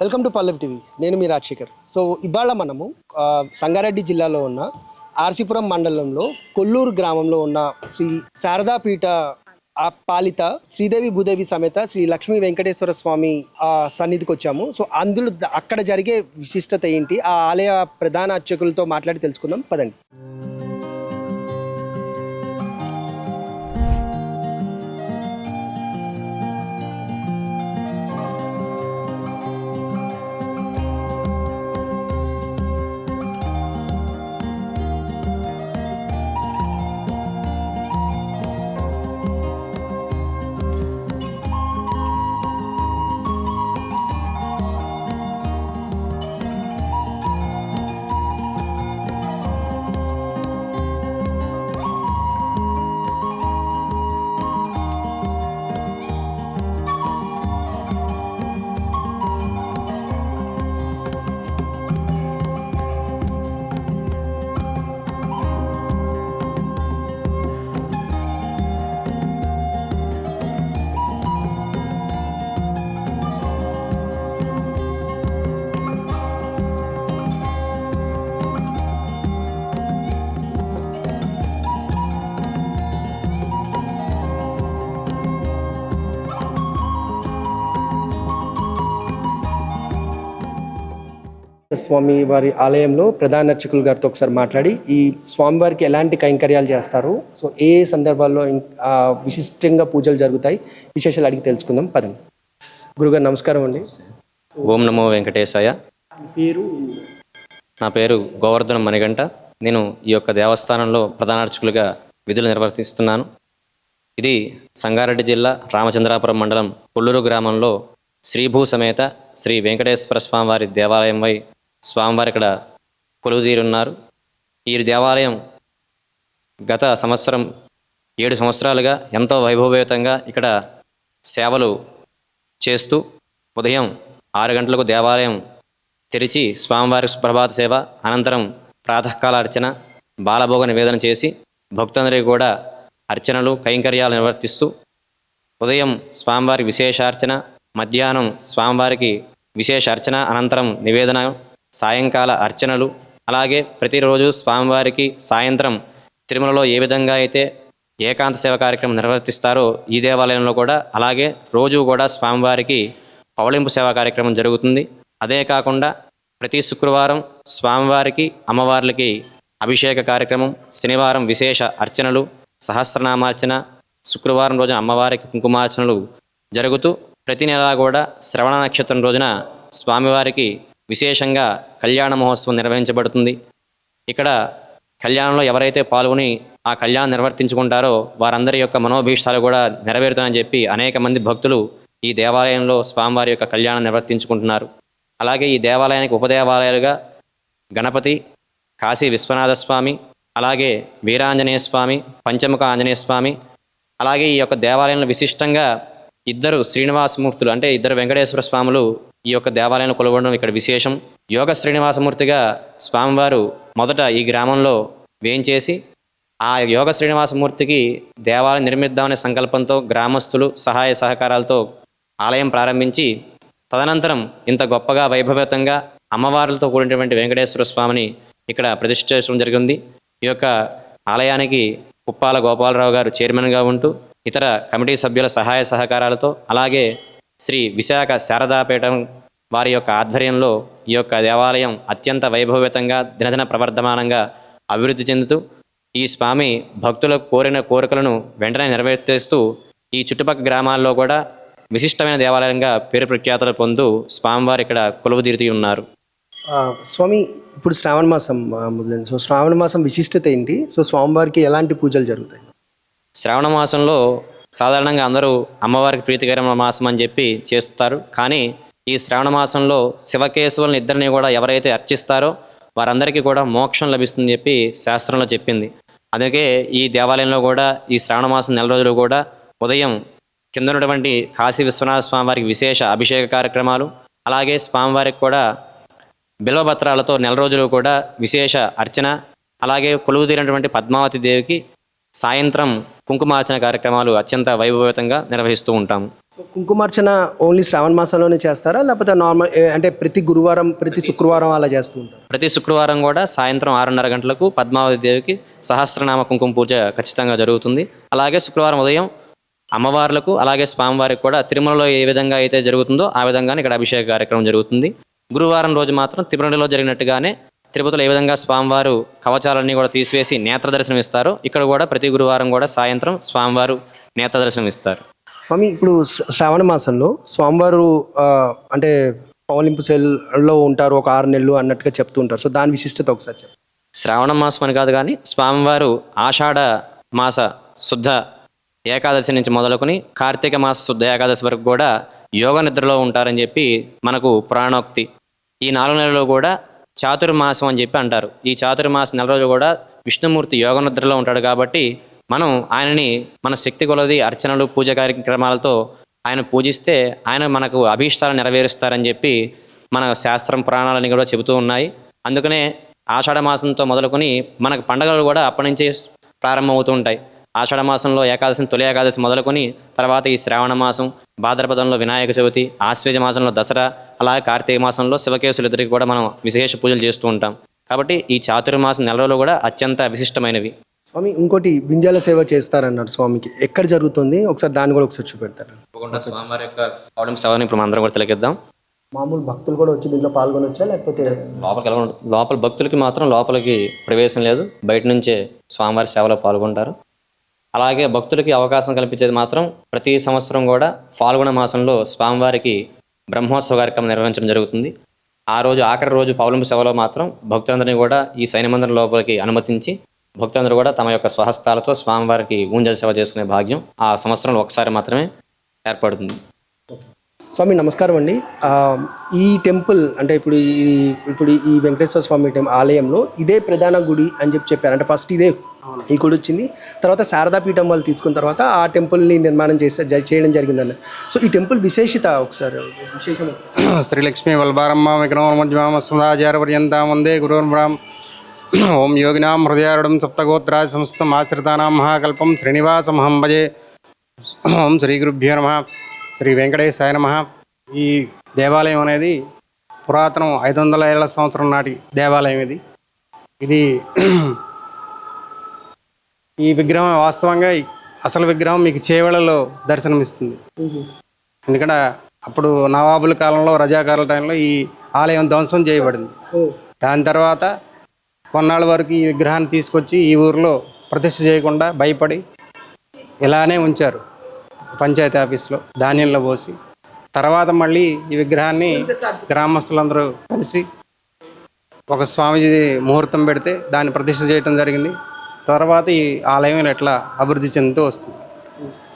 Welcome to Pallavi TV. నేను మీ Rajasekhar. So ఇవాళ మనము సంగారెడ్డి జిల్లాలో ఉన్న ఆర్సీపురం మండలంలో కొల్లూరు గ్రామంలో ఉన్న శ్రీ శారదాపీఠ పాలిత శ్రీదేవి భూదేవి సమేత శ్రీ లక్ష్మీ వెంకటేశ్వర స్వామి సన్నిధికి వచ్చాము. సో అందులో అక్కడ జరిగే విశిష్టత ఏంటి, ఆ ఆలయ ప్రధాన అర్చకులతో మాట్లాడి తెలుసుకుందాం పదండి. స్వామి వారి ఆలయంలో ప్రధాన అర్చకులు గారితో ఒకసారి మాట్లాడి ఈ స్వామివారికి ఎలాంటి కైంకర్యాలు చేస్తారు, సో ఏ సందర్భాల్లో విశిష్టంగా పూజలు జరుగుతాయి, విశేషాలు అడిగి తెలుసుకుందాం పదండి. గురుగారు నమస్కారం అండి. ఓం నమో వెంకటేశాయ. పేరు? నా పేరు గోవర్ధనం మణిగంట. నేను ఈ యొక్క దేవస్థానంలో ప్రధాన అర్చకులుగా విధులు నిర్వర్తిస్తున్నాను. ఇది సంగారెడ్డి జిల్లా రామచంద్రాపురం మండలం కొల్లూరు గ్రామంలో శ్రీభూ సమేత శ్రీ వెంకటేశ్వర స్వామివారి దేవాలయంపై స్వామివారి ఇక్కడ కొలువుదీరున్నారు. ఈ దేవాలయం గత సంవత్సరం 7 సంవత్సరాలుగా ఎంతో వైభవయుతంగా ఇక్కడ సేవలు చేస్తూ ఉదయం 6 గంటలకు దేవాలయం తెరిచి స్వామివారి ప్రభాత సేవ అనంతరం ప్రాతకాల అర్చన, బాలభోగ నివేదన చేసి భక్తులందరికీ కూడా అర్చనలు కైంకర్యాలు నిర్వర్తిస్తూ ఉదయం స్వామివారి విశేషార్చన, మధ్యాహ్నం స్వామివారికి విశేష అర్చన అనంతరం నివేదన, సాయంకాల అర్చనలు, అలాగే ప్రతిరోజు స్వామివారికి సాయంత్రం తిరుమలలో ఏ విధంగా అయితే ఏకాంత సేవ కార్యక్రమం నిర్వర్తిస్తారో ఈ దేవాలయంలో కూడా అలాగే రోజు కూడా స్వామివారికి పవళింపు సేవా కార్యక్రమం జరుగుతుంది. అదే కాకుండా ప్రతి శుక్రవారం స్వామివారికి అమ్మవార్లకి అభిషేక కార్యక్రమం, శనివారం విశేష అర్చనలు, సహస్రనామార్చన, శుక్రవారం రోజున అమ్మవారికి కుంకుమార్చనలు జరుగుతూ ప్రతి నెలా కూడా శ్రవణ నక్షత్రం రోజున స్వామివారికి విశేషంగా కళ్యాణ మహోత్సవం నిర్వహించబడుతుంది. ఇక్కడ కళ్యాణంలో ఎవరైతే పాల్గొని ఆ కళ్యాణం నిర్వర్తించుకుంటారో వారందరి యొక్క మనోభీష్టాలు కూడా నెరవేరుతాయని చెప్పి అనేక మంది భక్తులు ఈ దేవాలయంలో స్వామివారి యొక్క కళ్యాణం నిర్వర్తించుకుంటున్నారు. అలాగే ఈ దేవాలయానికి ఉపదేవాలయాలుగా గణపతి, కాశీ విశ్వనాథ స్వామి, అలాగే వీరాంజనేయ స్వామి, పంచముఖ ఆంజనేయ స్వామి, అలాగే ఈ యొక్క దేవాలయంలో విశిష్టంగా 2 శ్రీనివాసమూర్తులు అంటే 2 వెంకటేశ్వర స్వాములు ఈ యొక్క దేవాలయంలో కొలువడం ఇక్కడ విశేషం. యోగ శ్రీనివాసమూర్తిగా స్వామివారు మొదట ఈ గ్రామంలో వేయించేసి ఆ యోగ శ్రీనివాసమూర్తికి దేవాలయం నిర్మిద్దామనే సంకల్పంతో గ్రామస్తులు సహాయ సహకారాలతో ఆలయం ప్రారంభించి తదనంతరం ఇంత గొప్పగా వైభవతంగా అమ్మవార్లతో కూడినటువంటి వెంకటేశ్వర స్వామిని ఇక్కడ ప్రతిష్ఠించడం జరిగింది. ఈ యొక్క ఆలయానికి కుప్పాల గోపాలరావు గారు చైర్మన్గా ఉంటూ ఇతర కమిటీ సభ్యుల సహాయ సహకారాలతో అలాగే శ్రీ విశాఖ శారదాపీఠం వారి యొక్క ఆధ్వర్యంలో ఈ యొక్క దేవాలయం అత్యంత వైభవయుతంగా దినదిన ప్రవర్ధమానంగా అభివృద్ధి చెందుతూ ఈ స్వామి భక్తులకు కోరిన కోరికలను వెంటనే నెరవేర్చేస్తూ ఈ చుట్టుపక్కల గ్రామాల్లో కూడా విశిష్టమైన దేవాలయంగా పేరు ప్రఖ్యాతులు పొందుతూ స్వామివారు ఇక్కడ కొలువుదీరుతూ ఉన్నారు. స్వామి, ఇప్పుడు శ్రావణ మాసం మొదలైంది. సో శ్రావణ మాసం విశిష్టత ఏంటి? సో స్వామివారికి ఎలాంటి పూజలు జరుగుతాయి? శ్రావణ మాసంలో సాధారణంగా అందరూ అమ్మవారికి ప్రీతికరమైన మాసం అని చెప్పి చేస్తారు. కానీ ఈ శ్రావణ మాసంలో శివకేశవులను ఇద్దరిని కూడా ఎవరైతే అర్చిస్తారో వారందరికీ కూడా మోక్షం లభిస్తుందని చెప్పి శాస్త్రంలో చెప్పింది. అందుకే ఈ దేవాలయంలో కూడా ఈ శ్రావణ మాసం 4 రోజులు కూడా ఉదయం కింద ఉన్నటువంటి కాశీ విశ్వనాథ స్వామి వారికి విశేష అభిషేక కార్యక్రమాలు, అలాగే స్వామివారికి కూడా బిల్వపత్రాలతో 4 రోజులు కూడా విశేష అర్చన, అలాగే కొలువుదీరినటువంటి పద్మావతి దేవికి సాయంత్రం కుంకుమార్చన కార్యక్రమాలు అత్యంత వైభవేతంగా నిర్వహిస్తూ ఉంటాము. సో కుంకుమార్చన ఓన్లీ శ్రావణ మాసంలోనే చేస్తారా, లేకపోతే నార్మల్ అంటే ప్రతి గురువారం ప్రతి శుక్రవారం అలా చేస్తూ ఉంటారు? ప్రతి శుక్రవారం కూడా సాయంత్రం 6:30 గంటలకు పద్మావతి దేవికి సహస్రనామ కుంకుమ పూజ ఖచ్చితంగా జరుగుతుంది. అలాగే శుక్రవారం ఉదయం అమ్మవార్లకు అలాగే స్వామివారికి కూడా తిరుమలలో ఏ విధంగా అయితే జరుగుతుందో ఆ విధంగానే ఇక్కడ అభిషేక కార్యక్రమం జరుగుతుంది. గురువారం రోజు మాత్రం తిరుమలలో జరిగినట్టుగానే తిరుపతిలో ఏ విధంగా స్వామివారు కవచాలన్నీ కూడా తీసివేసి నేత్ర దర్శనం ఇస్తారు, ఇక్కడ కూడా ప్రతి గురువారం కూడా సాయంత్రం స్వామివారు నేత్ర దర్శనం ఇస్తారు. స్వామి, ఇప్పుడు శ్రావణ మాసంలో స్వామివారు అంటే పౌలింపు సెల్లో ఉంటారు ఒక 6 నెలలు అన్నట్టుగా చెప్తూ ఉంటారు. సో దాని విశిష్టత ఒకసారి చెప్పండి. శ్రావణ మాసం అని కాదు కానీ స్వామివారు ఆషాఢ మాస శుద్ధ ఏకాదశి నుంచి మొదలుకొని కార్తీక మాస శుద్ధ ఏకాదశి వరకు కూడా యోగ నిద్రలో ఉంటారని చెప్పి మనకు పురాణోక్తి. ఈ 4 నెలల్లో కూడా చాతుర్మాసం అని చెప్పి అంటారు. ఈ చాతుర్మాసం నెల రోజులు కూడా విష్ణుమూర్తి యోగ నిద్రలో ఉంటాడు కాబట్టి మనం ఆయనని మన శక్తి కొలది అర్చనలు పూజ కార్యక్రమాలతో ఆయన పూజిస్తే ఆయన మనకు అభీష్టాలు నెరవేరుస్తారని చెప్పి మన శాస్త్రం పురాణాలని కూడా చెబుతూ ఉన్నాయి. అందుకనే ఆషాఢ మాసంతో మొదలుకొని మనకు పండుగలు కూడా అప్పటి నుంచే ప్రారంభమవుతూ ఉంటాయి. ఆషాఢ మాసంలో ఏకాదశి, తొలి ఏకాదశి మొదలుకొని తర్వాత ఈ శ్రావణ మాసం, భాద్రపదంలో వినాయక చవితి, ఆశ్వేజ మాసంలో దసరా, అలాగే కార్తీక మాసంలో శివకేశులు ఇద్దరికి కూడా మనం విశేష పూజలు చేస్తూ ఉంటాం. కాబట్టి ఈ చాతుర్మాసం నెల రోజులు కూడా అత్యంత విశిష్టమైనవి. స్వామి, ఇంకోటి బింజాల సేవ చేస్తారన్నారు స్వామికి, ఎక్కడ జరుగుతుంది ఒకసారి దాన్ని కూడా ఒకసారి చూపెడతారు? స్వామివారి యొక్క పౌర్ణమి సేవని ఇప్పుడు అందరం కూడా తిలకిద్దాం. మామూలు భక్తులు కూడా వచ్చి దీంట్లో పాల్గొనొచ్చా, లేకపోతే లోపల భక్తులకి మాత్రం లోపలికి ప్రవేశం లేదు, బయట నుంచే స్వామివారి సేవలో పాల్గొంటారు. అలాగే భక్తులకి అవకాశం కల్పించేది మాత్రం ప్రతి సంవత్సరం కూడా ఫాల్గుణ మాసంలో స్వామివారికి బ్రహ్మోత్సవ కార్యక్రమం నిర్వహించడం జరుగుతుంది. ఆ రోజు ఆఖరి రోజు పౌర్ణమి సేవలో మాత్రం భక్తులందరినీ కూడా ఈ సైన్య మందిరం లోపలికి అనుమతించి భక్తులందరూ కూడా తమ యొక్క స్వహస్తాలతో స్వామివారికి ఊంజల్ సేవ చేసుకునే భాగ్యం ఆ సంవత్సరంలో ఒకసారి మాత్రమే ఏర్పడుతుంది. స్వామి నమస్కారం అండి. ఈ టెంపుల్ అంటే ఇప్పుడు ఈ వెంకటేశ్వర స్వామి ఆలయంలో ఇదే ప్రధాన గుడి అని చెప్పారు. అంటే ఫస్ట్ ఇదే ఈ గుడి వచ్చింది, తర్వాత శారదా పీఠం వాళ్ళు తీసుకున్న తర్వాత ఆ టెంపుల్ని నిర్మాణం చేయడం జరిగిందన్న. సో ఈ టెంపుల్ విశేషత ఒకసారి శ్రీలక్ష్మీ వల్బారమ్మ విఘ్నోర్మజ్మామ సుధాచార్య పర్యంతం వందే గురుర్బ్రాహ్మ. ఓం యోగినాం హృదయారుడం సప్తగోత్రా సంస్థం ఆశ్రితానాం మహాకల్పం శ్రీనివాసమహం భజే. ఓం శ్రీ గురుభ్యో నమః. శ్రీ వెంకటేశాయ నమః. ఈ దేవాలయం అనేది పురాతనం 500 ఏళ్ల సంవత్సరం నాటి దేవాలయం ఇది ఈ విగ్రహం వాస్తవంగా అసలు విగ్రహం మీకు చేవెళ్ళలో దర్శనమిస్తుంది. ఎందుకంటే అప్పుడు నవాబుల కాలంలో, రజాకారుల టైంలో ఈ ఆలయం ధ్వంసం చేయబడింది. దాని తర్వాత కొన్నాళ్ళ వరకు ఈ విగ్రహాన్ని తీసుకొచ్చి ఈ ఊరిలో ప్రతిష్ఠ చేయకుండా భయపడి ఇలానే ఉంచారు పంచాయతీ ఆఫీస్లో ధాన్యంలో పోసి. తర్వాత మళ్ళీ ఈ విగ్రహాన్ని గ్రామస్తులందరూ కలిసి ఒక స్వామీజీ ముహూర్తం పెడితే దాన్ని ప్రతిష్ఠ చేయడం జరిగింది. తర్వాత ఈ ఆలయం ఎట్లా అభివృద్ధి చెందుతూ వస్తుంది.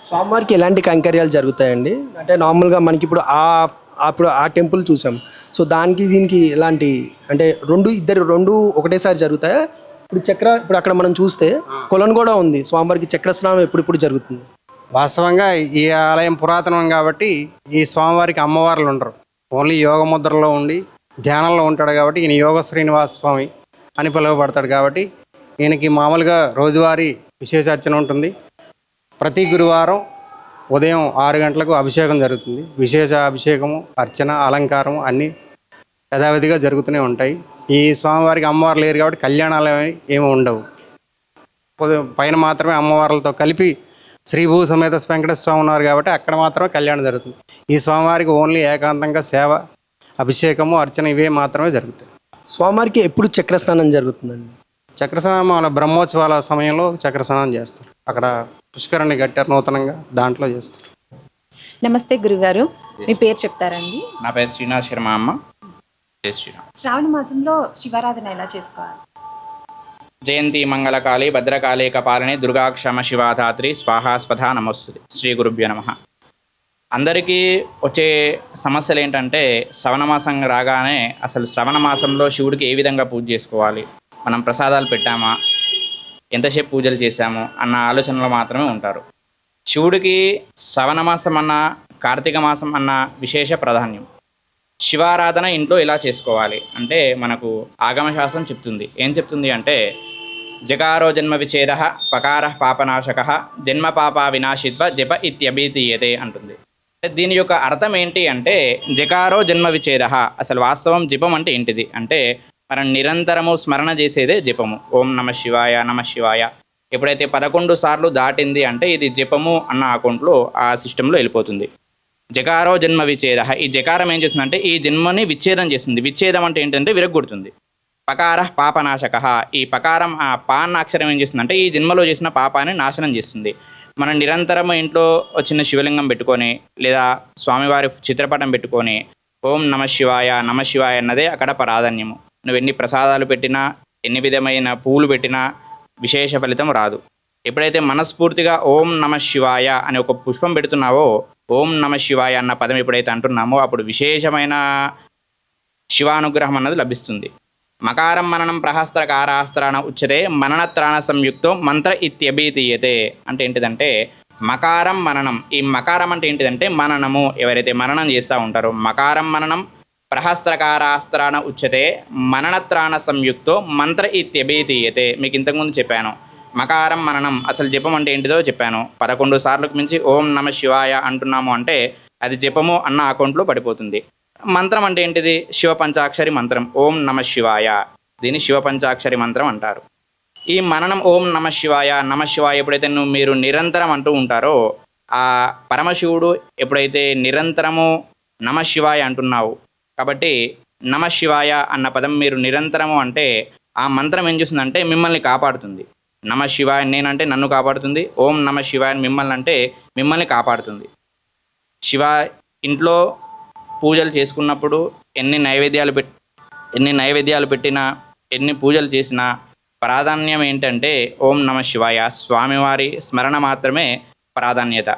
స్వామివారికి ఎలాంటి కైంకర్యాలు జరుగుతాయండి? అంటే నార్మల్గా మనకి ఇప్పుడు ఆ టెంపుల్ చూసాం, సో దానికి దీనికి ఎలాంటి అంటే రెండు ఒకటేసారి జరుగుతాయా? ఇప్పుడు అక్కడ మనం చూస్తే కొలను కూడా ఉంది, స్వామివారికి చక్రస్నానం ఎప్పుడు జరుగుతుంది? వాస్తవంగా ఈ ఆలయం పురాతనం కాబట్టి ఈ స్వామివారికి అమ్మవార్లు ఉండరు, ఓన్లీ యోగ ముద్రలో ఉండి ధ్యానంలో ఉంటాడు కాబట్టి ఈయన యోగ శ్రీనివాస స్వామి అని పిలువబడతాడు. కాబట్టి ఈయనకి మామూలుగా రోజువారీ విశేషార్చన ఉంటుంది. ప్రతి గురువారం ఉదయం 6 గంటలకు అభిషేకం జరుగుతుంది. విశేష అభిషేకము, అర్చన, అలంకారము అన్నీ యథావిధిగా జరుగుతూనే ఉంటాయి. ఈ స్వామివారికి అమ్మవారు లేరు కాబట్టి కళ్యాణాలు ఏమి ఉండవు. పైన మాత్రమే అమ్మవార్లతో కలిపి శ్రీభూ సమేత వెంకటేశ్వర స్వామి ఉన్నారు కాబట్టి అక్కడ మాత్రమే కళ్యాణం జరుగుతుంది. ఈ స్వామివారికి ఓన్లీ ఏకాంతంగా సేవ, అభిషేకము, అర్చన ఇవే మాత్రమే జరుగుతాయి. స్వామివారికి ఎప్పుడు చక్రస్నానం జరుగుతుందండి? చక్రస్నానం మన బ్రహ్మోత్సవాల సమయంలో చక్రస్నానం చేస్తారు. అక్కడ పుష్కరాన్ని కట్టారు నూతనంగా, దాంట్లో చేస్తారు. నమస్తే గురుగారు, మీ పేరు చెప్తారండి? నా పేరు శ్రీనాథ్ శర్మ అమ్మ. శ్రావణ మాసంలో శివారాధన ఎలా చేసుకోవాలి? జయంతి మంగళకాళి భద్రకాళి కపాలిని దుర్గాక్షమ శివాధాత్రి స్వాహాస్పథ నమస్తుతి. శ్రీ గురుభ్యో నమః. అందరికీ వచ్చే సమస్యలు ఏంటంటే శ్రవణ మాసం రాగానే అసలు శ్రవణ మాసంలో శివుడికి ఏ విధంగా పూజ చేసుకోవాలి, మనం ప్రసాదాలు పెట్టామా, ఎంతసేపు పూజలు చేశాము అన్న ఆలోచనలో మాత్రమే ఉంటారు. శివుడికి శ్రవణ మాసం అన్న, కార్తీక మాసం అన్న విశేష ప్రాధాన్యం. శివారాధన ఇంట్లో ఎలా చేసుకోవాలి అంటే మనకు ఆగమశాస్త్రం చెప్తుంది. ఏం చెప్తుంది అంటే జకారో జన్మ విచ్ఛేద పకార పాపనాశక జన్మ పాప వినాశిత్వ జప ఇత్యభిధీయతే అంటుంది. దీని యొక్క అర్థం ఏంటి అంటే జకారో జన్మ విచ్ఛేద, అసలు వాస్తవం జపం అంటే ఏంటిది అంటే మనం నిరంతరము స్మరణ చేసేదే జపము. ఓం నమ శివాయ నమ శివాయ ఎప్పుడైతే 11 సార్లు దాటింది అంటే ఇది జపము అన్న అకౌంట్లో ఆ సిస్టంలో వెళ్ళిపోతుంది. జకారో జన్మ విచ్ఛేద, ఈ జకారం ఏం చేస్తుందంటే ఈ జన్మని విచ్ఛేదం చేస్తుంది. విచ్ఛేదం అంటే ఏంటంటే విరగొడుతుంది. పకార పాపనాశక, ఈ పకారం ఆ పాన్న అక్షరం ఏం చేస్తుందంటే ఈ జన్మలో చేసిన పాపాన్ని నాశనం చేస్తుంది. మనం నిరంతరం ఇంట్లో చిన్న శివలింగం పెట్టుకొని లేదా స్వామివారి చిత్రపటం పెట్టుకొని ఓం నమ శివాయ అన్నదే అక్కడ ప్రాధాన్యము. నువ్వు ఎన్ని ప్రసాదాలు పెట్టినా ఎన్ని విధమైన పూలు పెట్టినా విశేష ఫలితం రాదు. ఎప్పుడైతే మనస్ఫూర్తిగా ఓం నమ శివాయ అని ఒక పుష్పం పెడుతున్నావో, ఓం నమ శివాయ అన్న పదం ఎప్పుడైతే అంటున్నామో అప్పుడు విశేషమైన శివానుగ్రహం అన్నది లభిస్తుంది. మకారం మననం ప్రహస్త్రకారాస్త్రాన ఉచ్యతే మననత్రాణ సంయుక్తో మంత్ర ఇత్యభిధీయతే అంటే ఏంటిదంటే మకారం మననం. ఈ మకారం అంటే ఏంటిదంటే మననము. ఎవరైతే మననం చేస్తూ ఉంటారో మకారం మననం ప్రహస్త్రకారాస్త్రాన ఉచ్యతే మననత్రాణ సంయుక్తో మంత్ర ఇత్యభిధీయతే. మీకు ఇంతకుముందు చెప్పాను మకారం మననం అసలు జపం అంటే ఏంటిదో చెప్పాను. 11 సార్లకు మించి ఓం నమ శివాయ అంటున్నాము అంటే అది జపము అన్న అకౌంట్లో పడిపోతుంది. మంత్రం అంటే ఏంటిది? శివ పంచాక్షరి మంత్రం ఓం నమ శివాయ, దీన్ని శివ పంచాక్షరి మంత్రం అంటారు. ఈ మననం ఓం నమ శివాయ ఎప్పుడైతే మీరు నిరంతరం అంటూ ఉంటారో ఆ పరమశివుడు ఎప్పుడైతే నిరంతరము నమ శివాయ అంటున్నావు కాబట్టి నమ శివాయ అన్న పదం మీరు నిరంతరము అంటే ఆ మంత్రం ఏం చేస్తుందంటే మిమ్మల్ని కాపాడుతుంది. నమ శివాయ నేనంటే నన్ను కాపాడుతుంది, ఓం నమ శివాయ మిమ్మల్ని అంటే మిమ్మల్ని కాపాడుతుంది. శివ ఇంట్లో పూజలు చేసుకున్నప్పుడు ఎన్ని నైవేద్యాలు పెట్టినా ఎన్ని పూజలు చేసినా ప్రాధాన్యం ఏంటంటే ఓం నమ శివాయ స్వామివారి స్మరణ మాత్రమే ప్రాధాన్యత.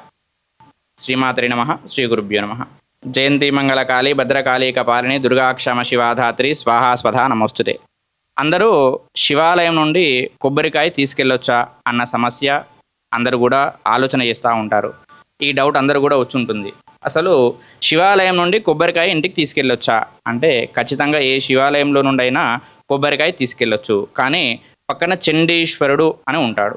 శ్రీమాత్రే నమః, శ్రీ గురుభ్యో నమః. జయంతి మంగళకాళి భద్రకాళి కపాలిని దుర్గాక్షమ శివాధాత్రి స్వాహా స్వధా నమోస్తుతే. అందరూ శివాలయం నుండి కొబ్బరికాయ తీసుకెళ్ళొచ్చా అన్న సమస్య అందరూ కూడా ఆలోచన చేస్తూ ఉంటారు. ఈ డౌట్ అందరూ కూడా వచ్చి ఉంటుంది. అసలు శివాలయం నుండి కొబ్బరికాయ ఇంటికి తీసుకెళ్ళొచ్చా అంటే ఖచ్చితంగా ఏ శివాలయంలో నుండి అయినా కొబ్బరికాయ తీసుకెళ్ళొచ్చు. కానీ పక్కన చండీశ్వరుడు అని ఉంటాడు.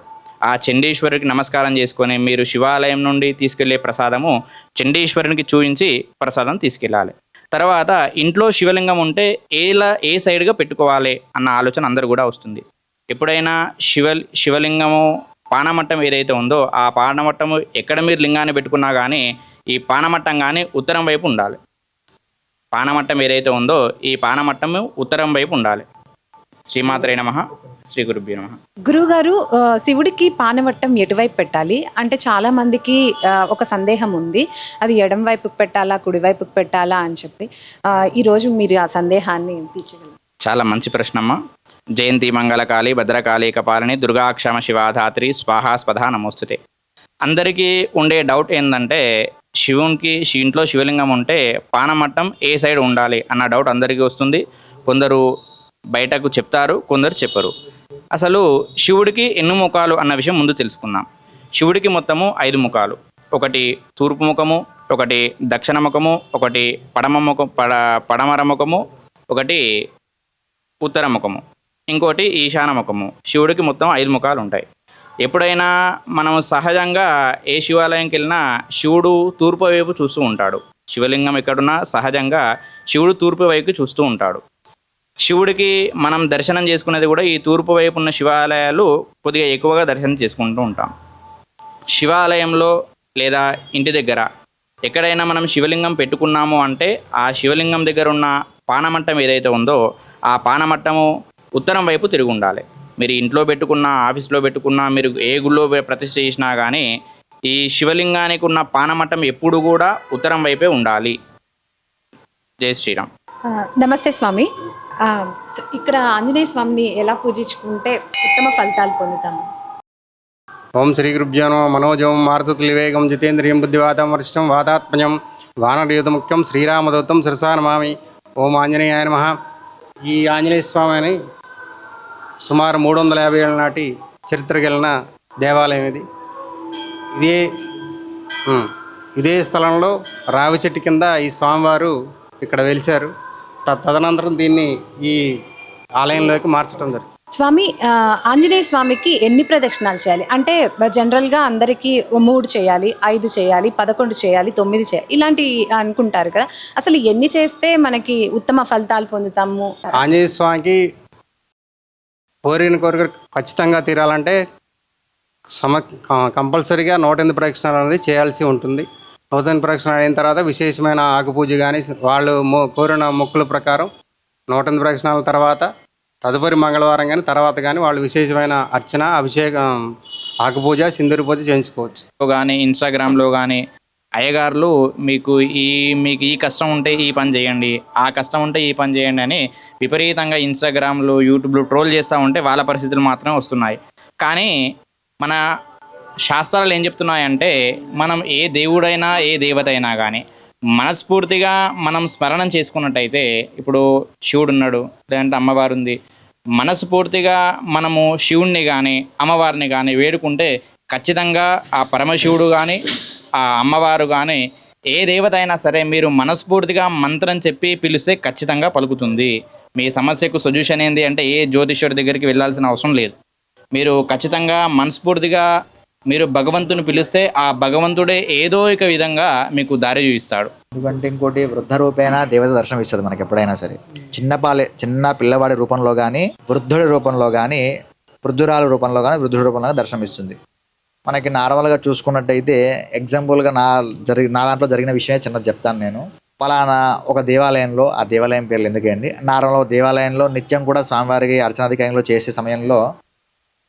ఆ చండీశ్వరుడికి నమస్కారం చేసుకొని మీరు శివాలయం నుండి తీసుకెళ్లే ప్రసాదము చండీశ్వరునికి చూపించి ప్రసాదం తీసుకెళ్ళాలి. తర్వాత ఇంట్లో శివలింగం ఉంటే ఏ సైడ్గా పెట్టుకోవాలి అన్న ఆలోచన అందరూ కూడా వస్తుంది. ఎప్పుడైనా శివలింగము పానమట్టం ఏదైతే ఉందో ఆ పానమట్టము ఎక్కడ మీరు లింగాన్ని పెట్టుకున్నా కానీ ఈ పానమట్టం కానీ ఉత్తరం వైపు ఉండాలి. పానమట్టం ఏదైతే ఉందో ఈ పానమట్టము ఉత్తరం వైపు ఉండాలి. శ్రీమాత్రే నమః, శ్రీ గురుభ్యో నమః. గురువుగారు, శివుడికి పానవట్టం ఎటువైపు పెట్టాలి అంటే చాలా మందికి ఒక సందేహం ఉంది, అది ఎడం వైపుకి పెట్టాలా కుడివైపుకి పెట్టాలా అని చెప్పి. ఈరోజు మీరు ఆ సందేహాన్ని తీర్చగలరు? చాలా మంచి ప్రశ్నమ్మ. జయంతి మంగళకాళి భద్రకాళి కపాలిని దుర్గాక్షమ శివాధాత్రి స్వాహా స్వధా నమోస్తుతే. అందరికీ ఉండే డౌట్ ఏంటంటే శివునికి ఇంట్లో శివలింగం ఉంటే పానమట్టం ఏ సైడ్ ఉండాలి అన్న డౌట్ అందరికీ వస్తుంది. కొందరు బయటకు చెప్తారు, కొందరు చెప్పరు. అసలు శివుడికి ఎన్ని ముఖాలు అన్న విషయం ముందు తెలుసుకుందాం. శివుడికి మొత్తము 5 ముఖాలు. ఒకటి తూర్పు ముఖము, ఒకటి దక్షిణ ముఖము, ఒకటి పడమర ముఖము, ఒకటి ఉత్తర ముఖము, ఇంకోటి ఈశాన ముఖము. శివుడికి మొత్తం 5 ముఖాలు ఉంటాయి. ఎప్పుడైనా మనం సహజంగా ఏ శివాలయంకి వెళ్ళినా శివుడు తూర్పు వైపు చూస్తూ ఉంటాడు. శివలింగం ఎక్కడున్నా సహజంగా శివుడు తూర్పు వైపుకి చూస్తూ ఉంటాడు. శివుడికి మనం దర్శనం చేసుకునేది కూడా ఈ తూర్పు వైపు ఉన్న శివాలయాలు కొద్దిగా ఎక్కువగా దర్శనం చేసుకుంటూ ఉంటాం. శివాలయంలో లేదా ఇంటి దగ్గర ఎక్కడైనా మనం శివలింగం పెట్టుకున్నాము అంటే ఆ శివలింగం దగ్గర ఉన్న పానమట్టం ఏదైతే ఉందో ఆ పానమట్టము ఉత్తరం వైపు తిరిగి ఉండాలి. మీరు ఇంట్లో పెట్టుకున్నా, ఆఫీస్లో పెట్టుకున్నా, మీరు ఏ గుళ్ళో ప్రతిష్ఠ చేసినా కానీ ఈ శివలింగానికి ఉన్న పానమట్టం ఎప్పుడు కూడా ఉత్తరం వైపే ఉండాలి. జై శ్రీరామ్. నమస్తే స్వామి. ఇక్కడ ఆంజనేయ స్వామిని ఎలా పూజించుకుంటే ఉత్తమ ఫలితాలు పొందుతాము? ఓం శ్రీ గురుభ్యో నమః. మనోజవం మారుతతుల్యవేగం జితేంద్రియం బుద్ధివాతం వరిష్టం వాతాత్మజం వానరయుధముఖ్యం శ్రీరామదూతం శిరసా నమామి. ఓం ఆంజనేయాయ నమః. ఈ ఆంజనేయ స్వామి అని సుమారు 350 ఏళ్ళ నాటి చరిత్ర కలిగిన దేవాలయం ఇది. ఇదే స్థలంలో రావి చెట్టు కింద ఈ స్వామివారు ఇక్కడ వెలిశారు. తదనంతరం దీన్ని ఈ ఆలయంలోకి మార్చడం జరిగింది. స్వామి, ఆంజనేయ స్వామికి ఎన్ని ప్రదక్షిణాలు చేయాలి? అంటే జనరల్గా అందరికీ 3 చేయాలి, 5 చేయాలి, 11 చేయాలి, 9 చేయాలి ఇలాంటి అనుకుంటారు కదా. అసలు ఎన్ని చేస్తే మనకి ఉత్తమ ఫలితాలు పొందుతాము? ఆంజనేయ స్వామికి కోరిన కోరిక ఖచ్చితంగా తీరాలంటే కంపల్సరీగా 108 ప్రదక్షిణాలు అనేది చేయాల్సి ఉంటుంది. 108 ప్రదక్షిణాలు అయిన తర్వాత విశేషమైన ఆకుపూజ కానీ వాళ్ళు కోరిన మొక్కుల ప్రకారం 108 ప్రదక్షిణాల తర్వాత తదుపరి మంగళవారం కానీ తర్వాత కానీ వాళ్ళు విశేషమైన అర్చన, అభిషేకం, ఆకుపూజ, సింధూరి పూజ చేయించుకోవచ్చు. కానీ ఇన్స్టాగ్రామ్లో కానీ అయ్యగారులు మీకు ఈ కష్టం ఉంటే ఈ పని చేయండి, ఆ కష్టం ఉంటే ఈ పని చేయండి అని విపరీతంగా ఇన్స్టాగ్రామ్లో, యూట్యూబ్లో ట్రోల్ చేస్తూ ఉంటే వాళ్ళ పరిస్థితులు మాత్రమే వస్తున్నాయి. కానీ మన శాస్త్రాలు ఏం చెప్తున్నాయంటే మనం ఏ దేవుడైనా ఏ దేవత అయినా కానీ మనస్ఫూర్తిగా మనం స్మరణం చేసుకున్నట్టయితే, ఇప్పుడు శివుడు ఉన్నాడు, లేదంటే అమ్మవారు ఉంది, మనస్ఫూర్తిగా మనము శివుణ్ణి కానీ అమ్మవారిని కానీ వేడుకుంటే ఖచ్చితంగా ఆ పరమశివుడు కానీ ఆ అమ్మవారు కానీ ఏ దేవత అయినా సరే మీరు మనస్ఫూర్తిగా మంత్రం చెప్పి పిలిస్తే ఖచ్చితంగా పలుకుతుంది. మీ సమస్యకు సొల్యూషన్ ఏంటి అంటే ఏ జ్యోతిష్యుడి దగ్గరికి వెళ్ళాల్సిన అవసరం లేదు. మీరు ఖచ్చితంగా మనస్ఫూర్తిగా మీరు భగవంతుని పిలిస్తే ఆ భగవంతుడే ఏదో ఒక విధంగా మీకు దారి చూపిస్తాడు. ఎందుకంటే ఇంకోటి వృద్ధ రూపేణ దేవత దర్శనం ఇస్తుంది మనకి ఎప్పుడైనా సరే. చిన్న పిల్లవాడి రూపంలో కానీ, వృద్ధుడి రూపంలో కానీ, వృద్ధురాల రూపంలో కానీ, వృద్ధుడి రూపంలో దర్శనం ఇస్తుంది. మనకి నార్మల్గా చూసుకున్నట్టయితే ఎగ్జాంపుల్గా నా దాంట్లో జరిగిన విషయమే చిన్నది చెప్తాను నేను. పలానా ఒక దేవాలయంలో, ఆ దేవాలయం పేర్లు ఎందుకండి, నార్మల్గా దేవాలయంలో నిత్యం కూడా స్వామివారికి అర్చనాధికారంలో చేసే సమయంలో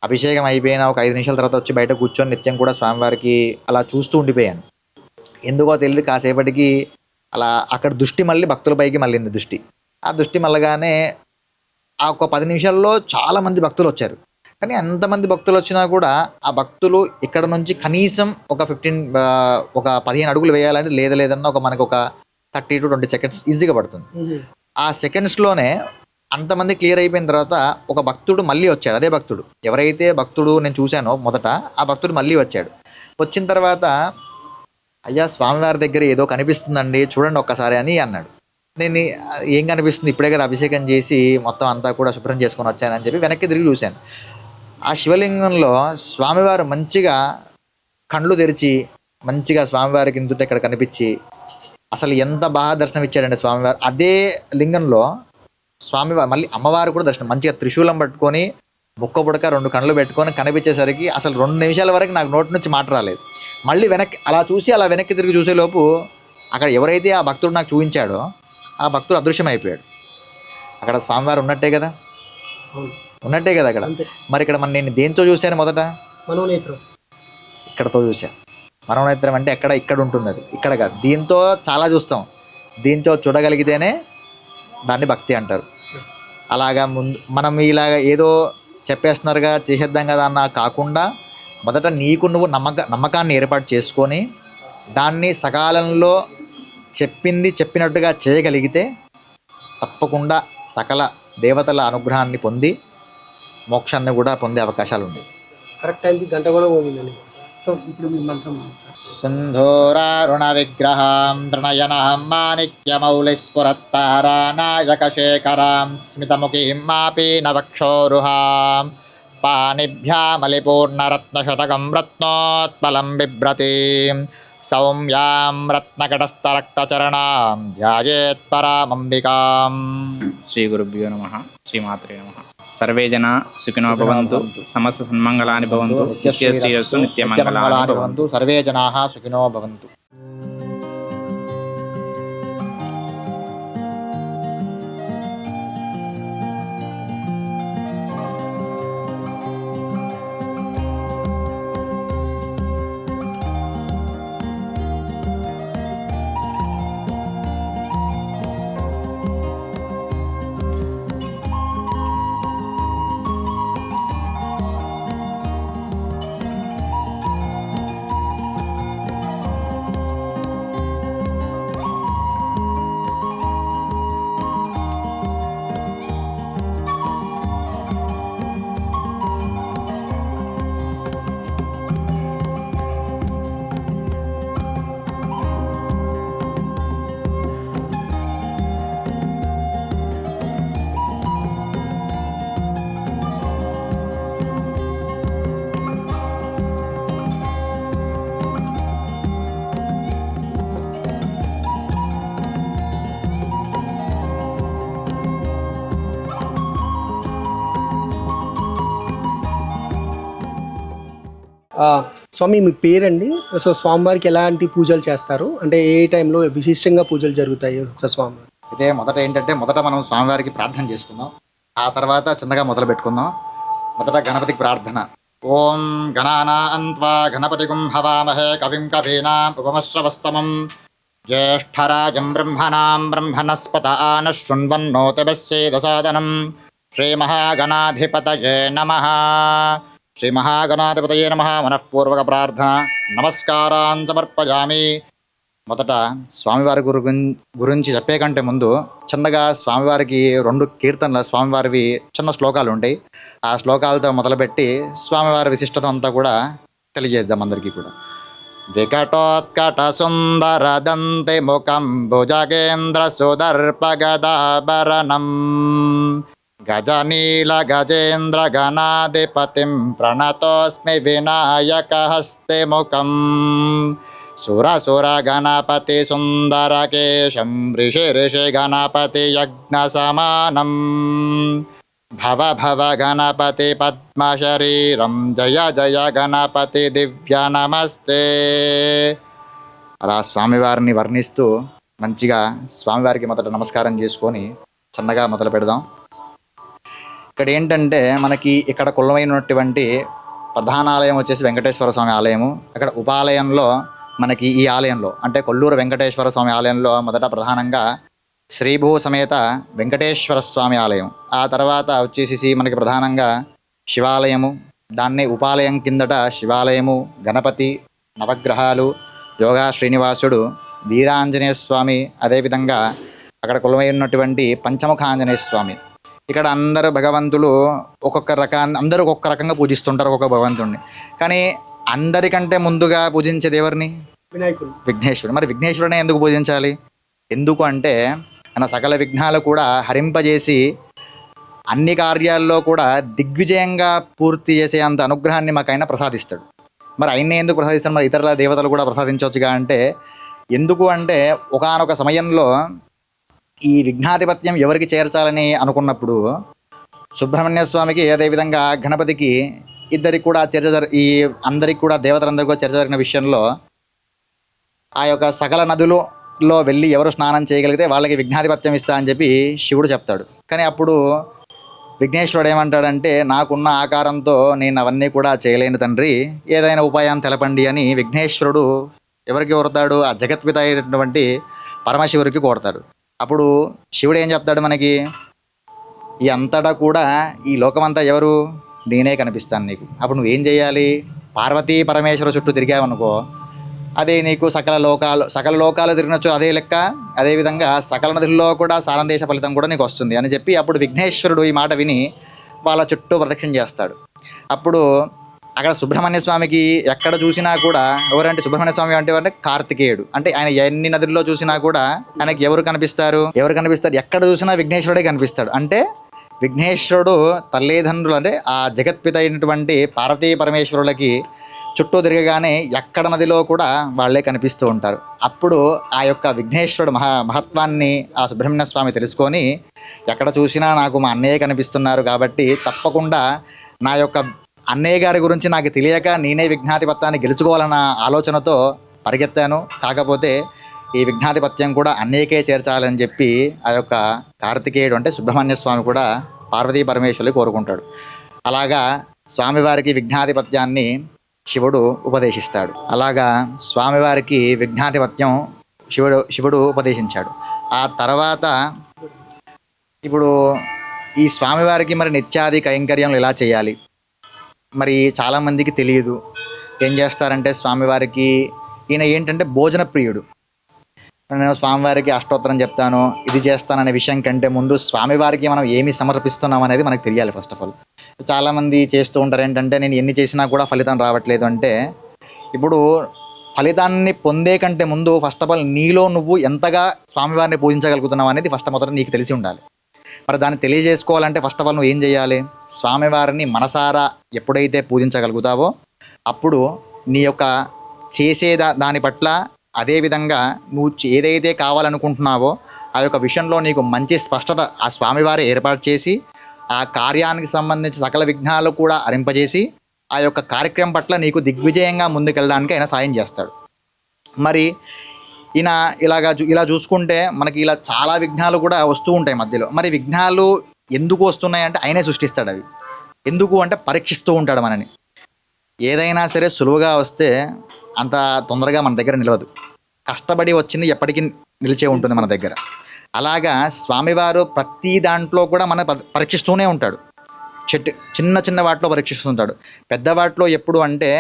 అభిషేకం అయిపోయిన ఒక 5 నిమిషాల తర్వాత వచ్చి బయట కూర్చొని నిత్యం కూడా స్వామివారికి అలా చూస్తూ ఉండిపోయాను. ఎందుకో తెలియదు, కాసేపటికి అలా అక్కడ దృష్టి మళ్ళీ భక్తులపైకి మళ్ళీంది దృష్టి. ఆ దృష్టి మళ్ళగానే ఆ ఒక 10 నిమిషాల్లో చాలామంది భక్తులు వచ్చారు. కానీ అంతమంది భక్తులు వచ్చినా కూడా ఆ భక్తులు ఇక్కడ నుంచి కనీసం ఒక 15 అడుగులు వేయాలంటే లేదన్నా మనకు ఒక 30 to 20 సెకండ్స్ ఈజీగా పడుతుంది. ఆ సెకండ్స్లోనే అంతమంది క్లియర్ అయిపోయిన తర్వాత ఒక భక్తుడు మళ్ళీ వచ్చాడు. అదే భక్తుడు, ఎవరైతే భక్తుడు నేను చూశానో మొదట, ఆ భక్తుడు మళ్ళీ వచ్చాడు. వచ్చిన తర్వాత అయ్యా స్వామివారి దగ్గర ఏదో కనిపిస్తుందండి చూడండి ఒక్కసారి అని అన్నాడు. నేను ఏం కనిపిస్తుంది, ఇప్పుడే కదా అభిషేకం చేసి మొత్తం అంతా కూడా శుభ్రం చేసుకొని వచ్చానని చెప్పి వెనక్కి తిరిగి చూశాను. ఆ శివలింగంలో స్వామివారు మంచిగా కళ్ళు తెరిచి మంచిగా స్వామివారికి ఇందుట ఇక్కడ కనిపించి అసలు ఎంత బాగా దర్శనం ఇచ్చాడండి స్వామివారు. అదే లింగంలో స్వామివారు మళ్ళీ అమ్మవారు కూడా దర్శనం మంచిగా త్రిశూలం పట్టుకొని ముక్క పుడక 2 కళ్ళు పెట్టుకొని కనిపించేసరికి అసలు 2 నిమిషాల వరకు నాకు నోటి నుంచి మాట రాలేదు. మళ్ళీ వెనక్కి అలా చూసి అలా వెనక్కి తిరిగి చూసేలోపు అక్కడ ఎవరైతే ఆ భక్తుడు నాకు చూపించాడో ఆ భక్తుడు అదృశ్యం అయిపోయాడు. అక్కడ స్వామివారు ఉన్నట్టే కదా అక్కడ. మరి ఇక్కడ నేను దేంతో చూశాను మొదట? ఇక్కడతో చూశాను. మనోనేత్రం అంటే ఇక్కడ ఉంటుంది, అది ఇక్కడ కాదు. దీంతో చాలా చూస్తాం, దీంతో చూడగలిగితేనే దాన్ని భక్తి అంటారు. అలాగా మనం ఇలాగ ఏదో చెప్పేస్తున్నారుగా చేసేద్దాం కదా అన్న కాకుండా మొదట నీకు నువ్వు నమ్మకాన్ని ఏర్పాటు చేసుకొని దాన్ని సకాలంలో చెప్పినట్టుగా చేయగలిగితే తప్పకుండా సకల దేవతల అనుగ్రహాన్ని పొంది మోక్షాన్ని కూడా పొందే అవకాశాలు ఉన్నాయి. కరెక్ట్ టైంకి గంట కూడా పోయిందండి. సో ఇప్పుడు మీ మంత్రం సింధూరారుణ విగ్రహం తృణయనం మాణిక్యమౌలిస్ఫురత్తారానాయకశేఖరాం స్మితముఖీం మాపీనవక్షోరుహాం పాణిభ్యామలిపూర్ణరత్నశతకం రత్నోత్పలం బిభ్రతీం సౌమ్యాం రత్నకటస్థరక్తచరణాం ధ్యాయేత్ పరామంబికాం. శ్రీ గురుభ్యో నమః. శ్రీమాత్రే నమః. సర్వే జనా సుఖినో భవంతు. సమస్త సన్మంగళాని భవంతు. నిత్యశ్రీయస్సు నిత్యమంగళాని భవంతు. సర్వే జనాః సుఖినో భవంతు. స్వామి మీ పేరండి, సో స్వామివారికి ఎలాంటి పూజలు చేస్తారు, అంటే ఏ టైంలో విశిష్టంగా పూజలు జరుగుతాయి సో స్వామి? అయితే మొదట మనం స్వామివారికి ప్రార్థన చేసుకుందాం. ఆ తర్వాత చిన్నగా మొదలు పెట్టుకుందాం. మొదట గణపతికి ప్రార్థన. ఓం గణానాన్వా గణపతిగుం హవామహే కవిం కవీనాం ఉపమశ్రవస్తమం జ్యేష్ఠరాజం బ్రహ్మణాం బ్రహ్మణస్పత ఆనశృణ్వన్నోతిభిస్సేదసాదనం శ్రీమహాగణాధిపతయే నమః. శ్రీమహాగణాధిపతయే నమః. మనఃపూర్వక ప్రార్థన నమస్కారాన్ సమర్పయామి. మొదట స్వామివారి గురించి చెప్పే కంటే ముందు చిన్నగా స్వామివారికి 2 కీర్తనల స్వామివారివి చిన్న శ్లోకాలు ఉంటాయి. ఆ శ్లోకాలతో మొదలుపెట్టి స్వామివారి విశిష్టత అంతా కూడా తెలియజేద్దాం అందరికీ కూడా. వికటోత్కట సుందర దంతి ముఖం భుజగేంద్ర సుదర్పగదాభరణం గజనీల గజేంద్ర గణాధిపతిం ప్రణతోస్మి వినాయక హస్తే ముఖం సురసుర గణపతి సుందరకేశం ఋషి ఋషి గణపతి యజ్ఞ సమానం భవ భవ గణపతి పద్మశరీరం జయ జయ గణపతి దివ్య నమస్తే. అలా స్వామివారిని వర్ణిస్తూ మంచిగా స్వామివారికి మొదట నమస్కారం చేసుకొని చిన్నగా మొదలు పెడదాం. ఇక్కడ ఏంటంటే మనకి ఇక్కడ కులమైనటువంటి ప్రధాన ఆలయం వచ్చేసి వెంకటేశ్వర స్వామి ఆలయము. అక్కడ ఉపాలయంలో మనకి ఈ ఆలయంలో అంటే కొల్లూరు వెంకటేశ్వర స్వామి ఆలయంలో మొదట ప్రధానంగా శ్రీభూ సమేత వెంకటేశ్వర స్వామి ఆలయం. ఆ తర్వాత వచ్చేసి మనకి ప్రధానంగా శివాలయము, దాన్నే ఉపాలయం కిందట శివాలయము, గణపతి, నవగ్రహాలు, యోగా శ్రీనివాసుడు, వీరాంజనేయ స్వామి, అదేవిధంగా అక్కడ కొలువై ఉన్నటువంటి పంచముఖ ఆంజనేయ స్వామి. ఇక్కడ అందరు భగవంతులు అందరూ ఒక్కొక్క రకంగా పూజిస్తుంటారు ఒక్కొక్క భగవంతుడిని. కానీ అందరికంటే ముందుగా పూజించేది ఎవరిని? వినాయకుడు, విఘ్నేశ్వరుడు. మరి విఘ్నేశ్వరుని ఎందుకు పూజించాలి? ఎందుకు అంటే ఆయన సకల విఘ్నాలు కూడా హరింపజేసి అన్ని కార్యాల్లో కూడా దిగ్విజయంగా పూర్తి చేసే అంత అనుగ్రహాన్ని మాకైనా ప్రసాదిస్తాడు. మరి ఆయన్ని ఎందుకు ప్రసాదిస్తాడు? మరి ఇతరుల దేవతలు కూడా ప్రసాదించవచ్చుగా అంటే ఎందుకు అంటే ఒకానొక సమయంలో ఈ విఘ్నాధిపత్యం ఎవరికి చేర్చాలని అనుకున్నప్పుడు సుబ్రహ్మణ్య స్వామికి అదేవిధంగా గణపతికి ఇద్దరికి కూడా ఈ అందరికి కూడా దేవతలందరికీ కూడా చర్చ జరిగిన విషయంలో ఆ యొక్క సకల నదులలో వెళ్ళి ఎవరు స్నానం చేయగలిగితే వాళ్ళకి విఘ్నాధిపత్యం ఇస్తా అని చెప్పి శివుడు చెప్తాడు. కానీ అప్పుడు విఘ్నేశ్వరుడు ఏమంటాడంటే నాకున్న ఆకారంతో నేను అవన్నీ కూడా చేయలేను తండ్రి, ఏదైనా ఉపాయం తెలపండి అని విఘ్నేశ్వరుడు ఎవరికి కోరతాడు? ఆ జగత్పిత అయినటువంటి పరమశివుడికి కోరతాడు. అప్పుడు శివుడు ఏం చెప్తాడు మనకి? ఈ అంతటా కూడా ఈ లోకమంతా ఎవరు? నేనే కనిపిస్తాను నీకు. అప్పుడు నువ్వేం చేయాలి? పార్వతీ పరమేశ్వర చుట్టూ తిరిగావనుకో, అదే నీకు సకల లోకాలు తిరిగినచ్చు అదే లెక్క. అదేవిధంగా సకల నదుల్లో కూడా సారందేశ ఫలితం కూడా నీకు వస్తుంది అని చెప్పి అప్పుడు విఘ్నేశ్వరుడు ఈ మాట విని వాళ్ళ చుట్టూ ప్రదక్షిణ చేస్తాడు. అప్పుడు అక్కడ సుబ్రహ్మణ్య స్వామికి ఎక్కడ చూసినా కూడా ఎవరంటే సుబ్రహ్మణ్య స్వామి అంటే కార్తికేయుడు. అంటే ఆయన ఎన్ని నదుల్లో చూసినా కూడా ఆయనకి ఎవరు కనిపిస్తారు? ఎక్కడ చూసినా విఘ్నేశ్వరుడే కనిపిస్తాడు. అంటే విఘ్నేశ్వరుడు తల్లిదండ్రులు అంటే ఆ జగత్పిత అయినటువంటి పార్వతీ పరమేశ్వరులకి చుట్టూ తిరగగానే ఎక్కడ నదిలో కూడా వాళ్ళే కనిపిస్తూ ఉంటారు. అప్పుడు ఆ యొక్క విఘ్నేశ్వరుడు మహత్వాన్ని ఆ సుబ్రహ్మణ్య స్వామి తెలుసుకొని ఎక్కడ చూసినా నాకు మా అన్నయ్య కనిపిస్తున్నారు కాబట్టి తప్పకుండా నా యొక్క అన్నయ్య గారి గురించి నాకు తెలియక నేనే విఘ్నాధిపత్యాన్ని గెలుచుకోవాలన్న ఆలోచనతో పరిగెత్తాను. కాకపోతే ఈ విఘ్నాధిపత్యం కూడా అన్నయ్యకే చేర్చాలని చెప్పి ఆ యొక్క కార్తికేయుడు అంటే సుబ్రహ్మణ్య స్వామి కూడా పార్వతీ పరమేశ్వరులు కోరుకుంటాడు. అలాగా స్వామివారికి విఘ్నాధిపత్యాన్ని శివుడు ఉపదేశిస్తాడు. అలాగా స్వామివారికి విఘ్నాధిపత్యం శివుడు ఉపదేశించాడు. ఆ తర్వాత ఇప్పుడు ఈ స్వామివారికి మరి నిత్యాది కైంకర్యంలో ఎలా చేయాలి? మరి చాలామందికి తెలియదు. ఏం చేస్తారంటే స్వామివారికి ఈయన ఏంటంటే భోజన ప్రియుడు. నేను స్వామివారికి అష్టోత్తరం చెప్తాను, ఇది చేస్తాననే విషయం కంటే ముందు స్వామివారికి మనం ఏమి సమర్పిస్తున్నాం అనేది మనకు తెలియాలి. ఫస్ట్ ఆఫ్ ఆల్ చాలామంది చేస్తూ ఉంటారు ఏంటంటే నేను ఎన్ని చేసినా కూడా ఫలితం రావట్లేదు అంటే, ఇప్పుడు ఫలితాన్ని పొందే కంటే ముందు ఫస్ట్ ఆఫ్ ఆల్ నీలో నువ్వు ఎంతగా స్వామివారిని పూజించగలుగుతున్నావు అనేది మొదట నీకు తెలిసి ఉండాలి. మరి దాన్ని తెలియజేసుకోవాలంటే ఫస్ట్ ఆఫ్ ఆల్ నువ్వు ఏం చేయాలి? స్వామివారిని మనసారా ఎప్పుడైతే పూజించగలుగుతావో అప్పుడు నీ యొక్క చేసే దాని పట్ల అదేవిధంగా నువ్వు ఏదైతే కావాలనుకుంటున్నావో ఆ యొక్క విషయంలో నీకు మంచి స్పష్టత ఆ స్వామివారి ఏర్పాటు చేసి ఆ కార్యానికి సంబంధించి సకల విఘ్నాలు కూడా అరింపజేసి ఆ యొక్క కార్యక్రమం పట్ల నీకు దిగ్విజయంగా ముందుకెళ్ళడానికి ఆయన సాయం చేస్తాడు. మరి ఈయన ఇలా చూసుకుంటే మనకి ఇలా చాలా విఘ్నాలు కూడా వస్తూ ఉంటాయి మధ్యలో. మరి విఘ్నాలు ఎందుకు వస్తున్నాయి అంటే ఆయనే సృష్టిస్తాడు అవి. ఎందుకు అంటే పరీక్షిస్తూ ఉంటాడు మనని. ఏదైనా సరే సులువుగా వస్తే అంత తొందరగా మన దగ్గర నిలవదు. కష్టపడి వచ్చింది ఎప్పటికీ నిలిచే ఉంటుంది మన దగ్గర. అలాగా స్వామివారు ప్రతి దాంట్లో కూడా మన పరీక్షిస్తూనే ఉంటాడు. చిన్న చిన్న వాటిలో పరీక్షిస్తుంటాడు. పెద్ద వాటిలో ఎప్పుడు అంటే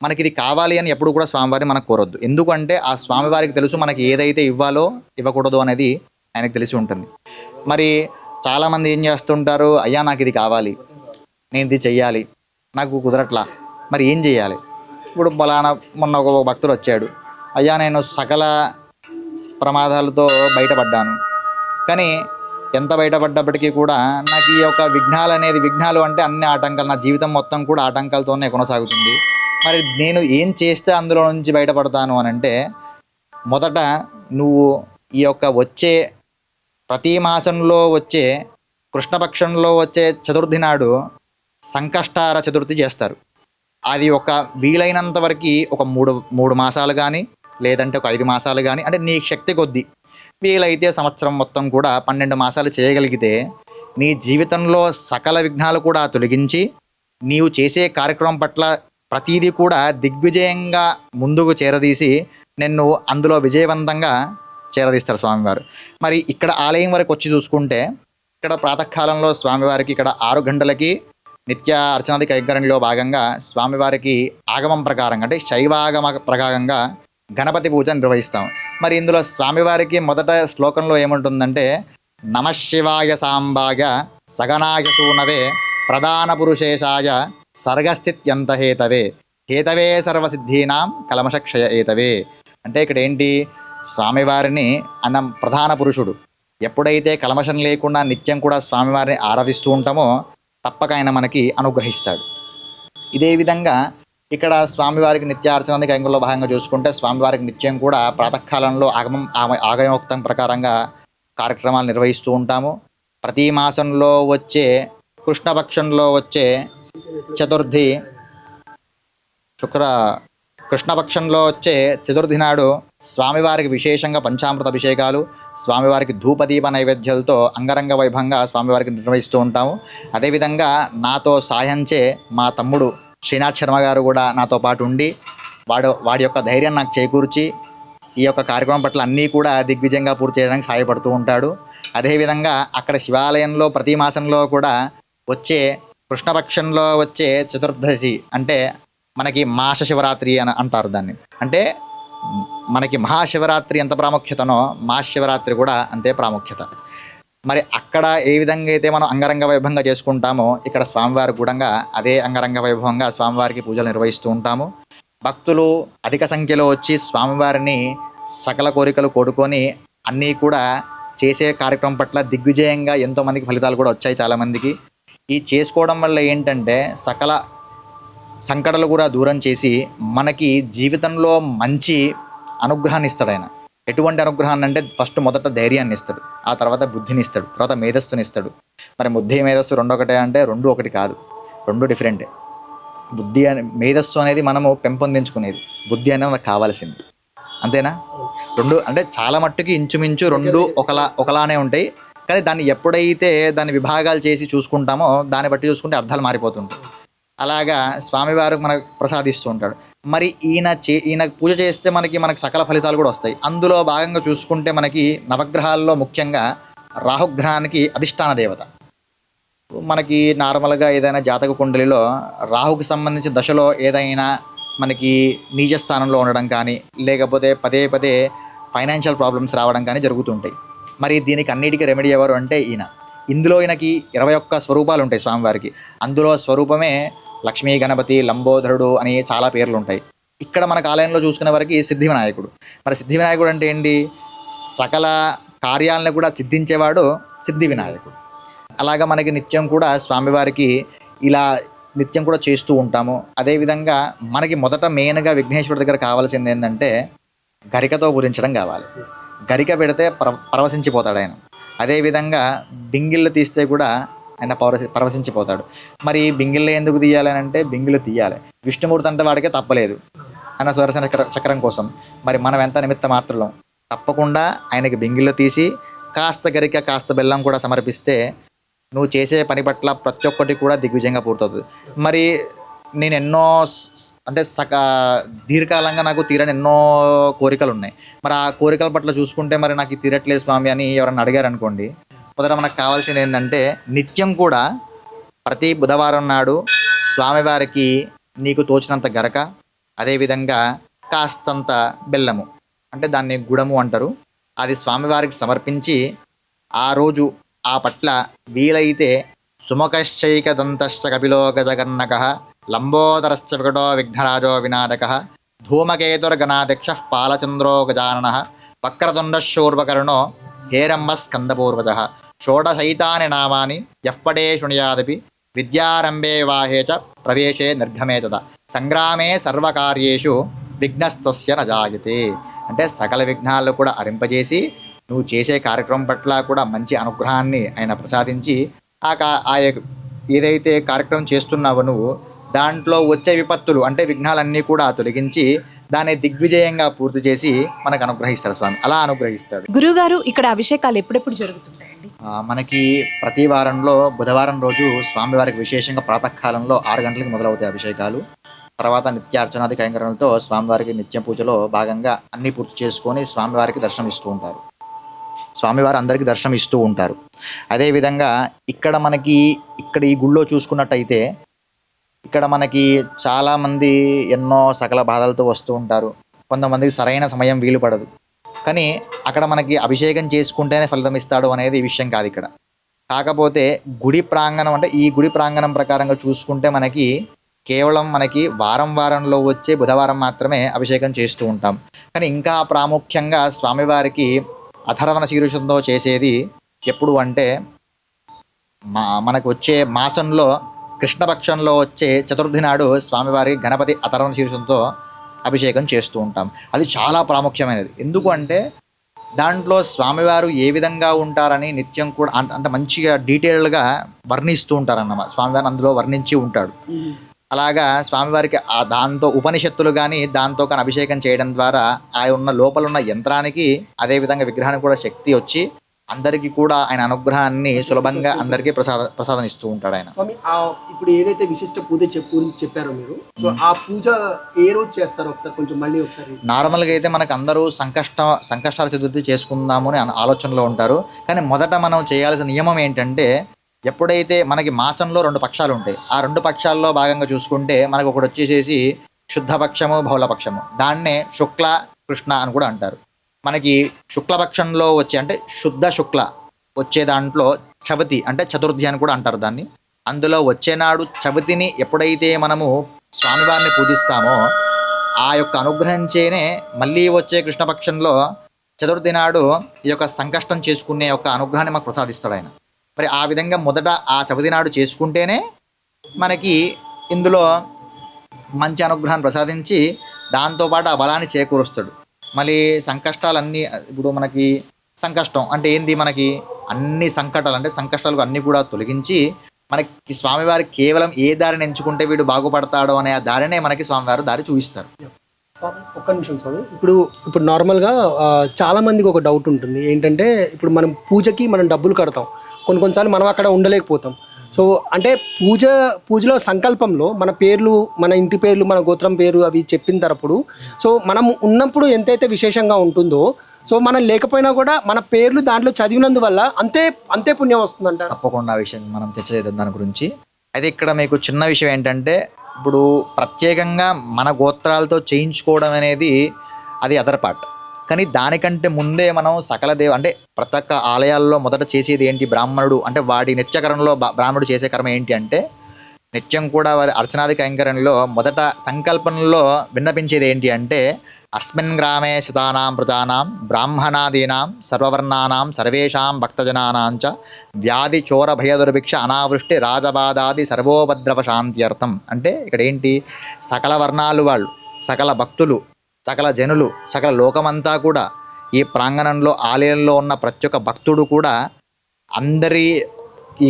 మనకి ఇది కావాలి అని ఎప్పుడు కూడా స్వామివారిని మనకు కోరొద్దు. ఎందుకంటే ఆ స్వామివారికి తెలుసు మనకి ఏదైతే ఇవ్వాలో ఇవ్వకూడదు అనేది ఆయనకు తెలిసి ఉంటుంది. మరి చాలామంది ఏం చేస్తుంటారు, అయ్యా నాకు ఇది కావాలి, నేను ఇది చెయ్యాలి, నాకు కుదరట్లా, మరి ఏం చేయాలి? ఇప్పుడు బలానా మొన్న ఒక భక్తుడు వచ్చాడు, అయ్యా నేను సకల ప్రమాదాలతో బయటపడ్డాను, కానీ ఎంత బయటపడ్డప్పటికీ కూడా నాకు ఈ యొక్క విఘ్నాలు అంటే అన్ని ఆటంకాలు, నా జీవితం మొత్తం కూడా ఆటంకాలతోనే కొనసాగుతుంది. మరి నేను ఏం చేస్తే అందులో నుంచి బయటపడతాను అని అంటే, మొదట నువ్వు ఈ యొక్క వచ్చే ప్రతి మాసంలో వచ్చే కృష్ణపక్షంలో వచ్చే చతుర్థి నాడు సంకష్టార చతుర్థి చేస్తారు. అది ఒక వీలైనంత వరకు ఒక మూడు మాసాలు కానీ లేదంటే ఒక 5 మాసాలు కానీ, అంటే నీ శక్తి కొద్దీ వీలైతే సంవత్సరం మొత్తం కూడా 12 మాసాలు చేయగలిగితే నీ జీవితంలో సకల విఘ్నాలు కూడా తొలగించి నీవు చేసే కార్యక్రమం పట్ల ప్రతీదీ కూడా దిగ్విజయంగా ముందుకు చేరదీసి నిన్ను అందులో విజయవంతంగా చేరదీస్తారు స్వామివారు. మరి ఇక్కడ ఆలయం వరకు వచ్చి చూసుకుంటే ఇక్కడ ప్రాతకాలంలో స్వామివారికి ఇక్కడ 6 గంటలకి నిత్య అర్చనాది కైంకర్యంలో భాగంగా స్వామివారికి ఆగమం ప్రకారంగా అంటే శైవాగమ ప్రకారంగా గణపతి పూజ నిర్వహిస్తాం. మరి ఇందులో స్వామివారికి మొదట శ్లోకంలో ఏముంటుందంటే, నమశివాయ సాంబాయ సగనాయ సూనవే ప్రధాన పురుషేశాయ సర్గస్థిత్యంత హేతవే హేతవే సర్వసిద్ధీనాం కలమషక్షయ ఏతవే. అంటే ఇక్కడ ఏంటి, స్వామివారిని అన్న ప్రధాన పురుషుడు. ఎప్పుడైతే కల్మషం లేకుండా నిత్యం కూడా స్వామివారిని ఆరాధిస్తూ ఉంటామో తప్పక ఆయన మనకి అనుగ్రహిస్తాడు. ఇదే విధంగా ఇక్కడ స్వామివారికి నిత్యార్చన కైంకర్యంలో భాగంగా చూసుకుంటే స్వామివారికి నిత్యం కూడా ప్రాతకాలంలో ఆగమోక్తం ప్రకారంగా కార్యక్రమాలు నిర్వహిస్తూ ఉంటాము. ప్రతి మాసంలో వచ్చే కృష్ణపక్షంలో వచ్చే చతుర్థి కృష్ణపక్షంలో వచ్చే చతుర్థి నాడు స్వామివారికి విశేషంగా పంచామృత అభిషేకాలు, స్వామివారికి ధూపదీప నైవేద్యాలతో అంగరంగ వైభవంగా స్వామివారికి నిర్వహిస్తూ ఉంటాము. అదేవిధంగా నాతో సాయంచే మా తమ్ముడు శ్రీనాథ్ శర్మ గారు కూడా నాతో పాటు ఉండి వాడి యొక్క ధైర్యం నాకు చేకూర్చి ఈ యొక్క కార్యక్రమం పట్ల అన్నీ కూడా దిగ్విజయంగా పూర్తి చేయడానికి సహాయపడుతూ ఉంటాడు. అదేవిధంగా అక్కడ శివాలయంలో ప్రతి మాసంలో కూడా వచ్చే కృష్ణపక్షంలో వచ్చే చతుర్దశి అంటే మనకి మాస శివరాత్రి అని అంటారు దాన్ని. అంటే మనకి మహాశివరాత్రి ఎంత ప్రాముఖ్యతనో మహాశివరాత్రి కూడా అంతే ప్రాముఖ్యత. మరి అక్కడ ఏ విధంగా అయితే మనం అంగరంగ వైభవంగా చేసుకుంటామో ఇక్కడ స్వామివారి కూడా అదే అంగరంగ వైభవంగా స్వామివారికి పూజలు నిర్వహిస్తూ ఉంటాము. భక్తులు అధిక సంఖ్యలో వచ్చి స్వామివారిని సకల కోరికలు కోరుకొని అన్నీ కూడా చేసే కార్యక్రమం పట్ల దిగ్విజయంగా ఎంతోమందికి ఫలితాలు కూడా వచ్చాయి చాలామందికి. ఈ చేసుకోవడం వల్ల ఏంటంటే సకల సంకటాలు కూడా దూరం చేసి మనకి జీవితంలో మంచి అనుగ్రహాన్ని ఇస్తాడు ఆయన. ఎటువంటి అనుగ్రహాన్ని అంటే ఫస్ట్ మొదట ధైర్యాన్ని ఇస్తాడు, ఆ తర్వాత బుద్ధిని ఇస్తాడు, తర్వాత మేధస్సుని ఇస్తాడు. మరి బుద్ధి మేధస్సు రెండు ఒకటే అంటే రెండు ఒకటి కాదు, రెండు డిఫరెంటే. బుద్ధి మేధస్సు అనేది మనము పెంపొందించుకునేది, బుద్ధి అనేది మనకు కావాల్సింది, అంతేనా? రెండు అంటే చాలా మట్టుకి ఇంచుమించు రెండు ఒకలానే ఉంటాయి. కానీ దాన్ని ఎప్పుడైతే దాన్ని విభాగాలు చేసి చూసుకుంటామో దాన్ని బట్టి చూసుకుంటే అర్థాలు మారిపోతుంటాయి. అలాగా స్వామివారు మనకు ప్రసాదిస్తూ ఉంటాడు. మరి ఈయన పూజ చేస్తే మనకి సకల ఫలితాలు కూడా వస్తాయి. అందులో భాగంగా చూసుకుంటే మనకి నవగ్రహాల్లో ముఖ్యంగా రాహుగ్రహానికి అధిష్టాన దేవత. మనకి నార్మల్గా ఏదైనా జాతక కుండలిలో రాహుకి సంబంధించిన దశలో ఏదైనా మనకి నీచ స్థానంలో ఉండడం కానీ లేకపోతే పదే పదే ఫైనాన్షియల్ ప్రాబ్లమ్స్ రావడం కానీ జరుగుతుంటాయి. మరి దీనికి అన్నిటికీ రెమెడీ ఎవరు అంటే ఈయన. ఇందులో ఈయనకి 21 స్వరూపాలు ఉంటాయి స్వామివారికి. అందులో స్వరూపమే లక్ష్మీ గణపతి, లంబోదరుడు అని చాలా పేర్లు ఉంటాయి. ఇక్కడ మనకు ఆలయంలో చూసుకునే వరకు సిద్ధి వినాయకుడు. మరి సిద్ధి వినాయకుడు అంటే ఏంటి, సకల కార్యాలను కూడా సిద్ధించేవాడు సిద్ధి వినాయకుడు. అలాగా మనకి నిత్యం కూడా స్వామివారికి ఇలా నిత్యం కూడా చేస్తూ ఉంటాము. అదేవిధంగా మనకి మొదట మెయిన్గా విఘ్నేశ్వరుడి దగ్గర కావాల్సింది ఏంటంటే గరికతో పూరించడం కావాలి. గరిక పెడితే పరవశించిపోతాడు ఆయన. అదేవిధంగా డింగిళ్ళు తీస్తే కూడా ఆయన పరవశించిపోతాడు. మరి బింగిల్లో ఎందుకు తీయాలి అని అంటే బింగిలు తీయాలి. విష్ణుమూర్తి అంటే వాడికే తప్పలేదు ఆయన సుదర్శన చక్రం కోసం. మరి మనం ఎంత నిమిత్త మాత్రం తప్పకుండా ఆయనకి బింగిల్లో తీసి కాస్త గరిక కాస్త బెల్లం కూడా సమర్పిస్తే నువ్వు చేసే పని పట్ల ప్రతి ఒక్కటి కూడా దిగ్విజయంగా పూర్తవుతుంది. మరి నేను ఎన్నో అంటే దీర్ఘకాలంగా నాకు తీరని ఎన్నో కోరికలు ఉన్నాయి. మరి ఆ కోరికల పట్ల చూసుకుంటే మరి నాకు ఇది తీరట్లేదు స్వామి అని ఎవరన్నా అడిగారు అనుకోండి, మొదట మనకు కావాల్సింది ఏంటంటే నిత్యం కూడా ప్రతి బుధవారం నాడు స్వామివారికి నీకు తోచినంత గరక, అదేవిధంగా కాస్తంత బెల్లము అంటే దాన్ని గుడము అంటారు, అది స్వామివారికి సమర్పించి ఆ రోజు ఆ పట్ల వీలైతే సుముఖశ్చైకదంతశ్చ కపిలో గజగర్ణక లంబోదరశ్చ వికటో విఘ్నరాజో వినాయక ధూమకేతుర్గణాధ్యక్ష పాలచంద్రో గజానన వక్రతుండశూర్వకర్ణో హేరంబ స్కందపూర్వజ షోడశైతాని నామాని యఃపడే శృణుయాదపి విద్యారంభే వాహే చ ప్రవేశే నిర్గమే తద సంగ్రామే సర్వకార్యేషు విఘ్నస్తస్య నజాయతే. అంటే సకల విఘ్నాలు కూడా అరింపజేసి నువ్వు చేసే కార్యక్రమం పట్ల కూడా మంచి అనుగ్రహాన్ని ఆయన ప్రసాదించి ఏదైతే కార్యక్రమం చేస్తున్నావో నువ్వు దాంట్లో వచ్చే విపత్తులు అంటే విఘ్నాలన్నీ కూడా తొలగించి దాన్ని దిగ్విజయంగా పూర్తి చేసి మనకు అనుగ్రహిస్తాడు స్వామి. అలా అనుగ్రహిస్తాడు. గురువుగారు, ఇక్కడ అభిషేకాలు ఎప్పుడెప్పుడు జరుగుతుంటాయండి? మనకి ప్రతి వారంలో బుధవారం రోజు స్వామివారికి విశేషంగా ప్రాతకాలంలో 6 గంటలకు మొదలవుతాయి అభిషేకాలు. తర్వాత నిత్యార్చనాది కైంకర్యాలతో స్వామివారికి నిత్య పూజలో భాగంగా అన్నీ పూర్తి చేసుకొని స్వామివారికి దర్శనం ఇస్తూ ఉంటారు. స్వామివారు అందరికీ దర్శనం ఇస్తూ ఉంటారు. అదేవిధంగా ఇక్కడ ఈ గుళ్ళో చూసుకున్నట్టయితే ఇక్కడ మనకి చాలామంది ఎన్నో సకల బాధలతో వస్తూ ఉంటారు. కొంతమందికి సరైన సమయం వీలు పడదు. కానీ అక్కడ మనకి అభిషేకం చేసుకుంటేనే ఫలితం ఇస్తాడు అనేది విషయం కాదు ఇక్కడ. కాకపోతే గుడి ప్రాంగణం అంటే ఈ గుడి ప్రాంగణం ప్రకారంగా చూసుకుంటే మనకి కేవలం వారంలో వచ్చే బుధవారం మాత్రమే అభిషేకం చేస్తూ ఉంటాం. కానీ ఇంకా ప్రాముఖ్యంగా స్వామివారికి అథర్వణ శీర్షంతో చేసేది ఎప్పుడు అంటే మనకు వచ్చే మాసంలో కృష్ణపక్షంలో వచ్చే చతుర్థి నాడు స్వామివారి గణపతి అథర్వణ శీర్షంతో అభిషేకం చేస్తూ ఉంటాం. అది చాలా ప్రాముఖ్యమైనది. ఎందుకు అంటే దాంట్లో స్వామివారు ఏ విధంగా ఉంటారని నిత్యం కూడా అంటే మంచిగా డీటెయిల్డ్గా వర్ణిస్తూ ఉంటారన్నమాట. స్వామివారిని అందులో వర్ణించి ఉంటాడు. అలాగా స్వామివారికి దాంతో ఉపనిషత్తులు కానీ దాంతో కానీ అభిషేకం చేయడం ద్వారా ఉన్న లోపల ఉన్న యంత్రానికి అదేవిధంగా విగ్రహానికి కూడా శక్తి వచ్చి అందరికీ కూడా ఆయన అనుగ్రహాన్ని సులభంగా అందరికీ ప్రసాదం ఇస్తూ ఉంటాడు ఆయన. స్వామి, ఇప్పుడు ఏదైతే విశిష్ట పూజ గురించి చెప్పారో మీరు, సో ఆ పూజ ఏ రోజు చేస్తారో ఒకసారి కొంచెం మళ్ళీ ఒకసారి. నార్మల్గా అయితే మనకు అందరూ సంకష్టాల చతుర్థి చేసుకుందాము అని ఆలోచనలో ఉంటారు. కానీ మొదట మనం చేయాల్సిన నియమం ఏంటంటే ఎప్పుడైతే మనకి మాసంలో 2 పక్షాలు ఉంటాయి, ఆ 2 పక్షాల్లో భాగంగా చూసుకుంటే మనకు ఒకటి వచ్చేసేసి శుద్ధపక్షము బహుళపక్షము, దాన్నే శుక్ల కృష్ణ అని కూడా అంటారు. మనకి శుక్లపక్షంలో వచ్చే అంటే శుక్ల వచ్చే దాంట్లో చవితి అంటే చతుర్థి అని కూడా అంటారు దాన్ని. అందులో వచ్చేనాడు చవితిని ఎప్పుడైతే మనము స్వామివారిని పూజిస్తామో ఆ యొక్క అనుగ్రహించేనే మళ్ళీ వచ్చే కృష్ణపక్షంలో చతుర్థి నాడు ఈ యొక్క సంకష్టం చేసుకునే యొక్క అనుగ్రహాన్ని మాకు ప్రసాదిస్తాడు ఆయన. మరి ఆ విధంగా మొదట ఆ చవితి నాడు చేసుకుంటేనే మనకి ఇందులో మంచి అనుగ్రహాన్ని ప్రసాదించి దాంతోపాటు ఆ బలాన్ని చేకూరుస్తాడు. మళ్ళీ సంకష్టాలన్నీ ఇప్పుడు మనకి సంకష్టం అంటే ఏంది, మనకి అన్ని సంకటాలు అంటే సంకష్టాలు అన్నీ కూడా తొలగించి మనకి స్వామివారి కేవలం ఏ దారిని ఎంచుకుంటే వీడు బాగుపడతాడో అనే ఆ దారినే మనకి స్వామివారు దారి చూపిస్తారు. ఒక్క నిమిషం స్వామి. ఇప్పుడు నార్మల్గా చాలా మందికి ఒక డౌట్ ఉంటుంది ఏంటంటే, ఇప్పుడు మనం పూజకి మనం డబ్బులు కడతాం, కొన్నిసార్లు మనం అక్కడ ఉండలేకపోతాం. సో అంటే పూజలో సంకల్పంలో మన పేర్లు, మన ఇంటి పేర్లు, మన గోత్రం పేరు అవి చెప్పిన తరపుడు సో మనం ఉన్నప్పుడు ఎంతైతే విశేషంగా ఉంటుందో, సో మనం లేకపోయినా కూడా మన పేర్లు దాంట్లో చదివినందువల్ల అంతే పుణ్యం వస్తుందంట. తప్పకుండా ఆ విషయం మనం చర్చ చేద్దాం దాని గురించి. అయితే ఇక్కడ మీకు చిన్న విషయం ఏంటంటే, ఇప్పుడు ప్రత్యేకంగా మన గోత్రాలతో చేయించుకోవడం అనేది అది అదర్ పార్ట్. కానీ దానికంటే ముందే మనం సకల అంటే ప్రతి ఒక్క ఆలయాల్లో మొదట చేసేది ఏంటి, బ్రాహ్మణుడు అంటే వాడి నిత్యకరణలో బ్రాహ్మణుడు చేసే కర్మ ఏంటి అంటే నిత్యం కూడా వారి అర్చనాది కైంకర్యంలో మొదట సంకల్పంలో విన్నపించేది ఏంటి అంటే అస్మిన్ గ్రామే శతానాం ప్రజానాం బ్రాహ్మణాదీనాం సర్వవర్ణానాం సర్వేషాం భక్తజనానాంచ వ్యాధి చోర భయ దుర్భిక్ష అనావృష్టి రాజబాధాది సర్వోపద్రవ శాంత్యర్థం. అంటే ఇక్కడ ఏంటి, సకల వర్ణాలు వాళ్ళు, సకల భక్తులు, సకల జనులు, సకల లోకమంతా కూడా ఈ ప్రాంగణంలో ఆలయంలో ఉన్న ప్రతి ఒక్క భక్తుడు కూడా అందరి ఈ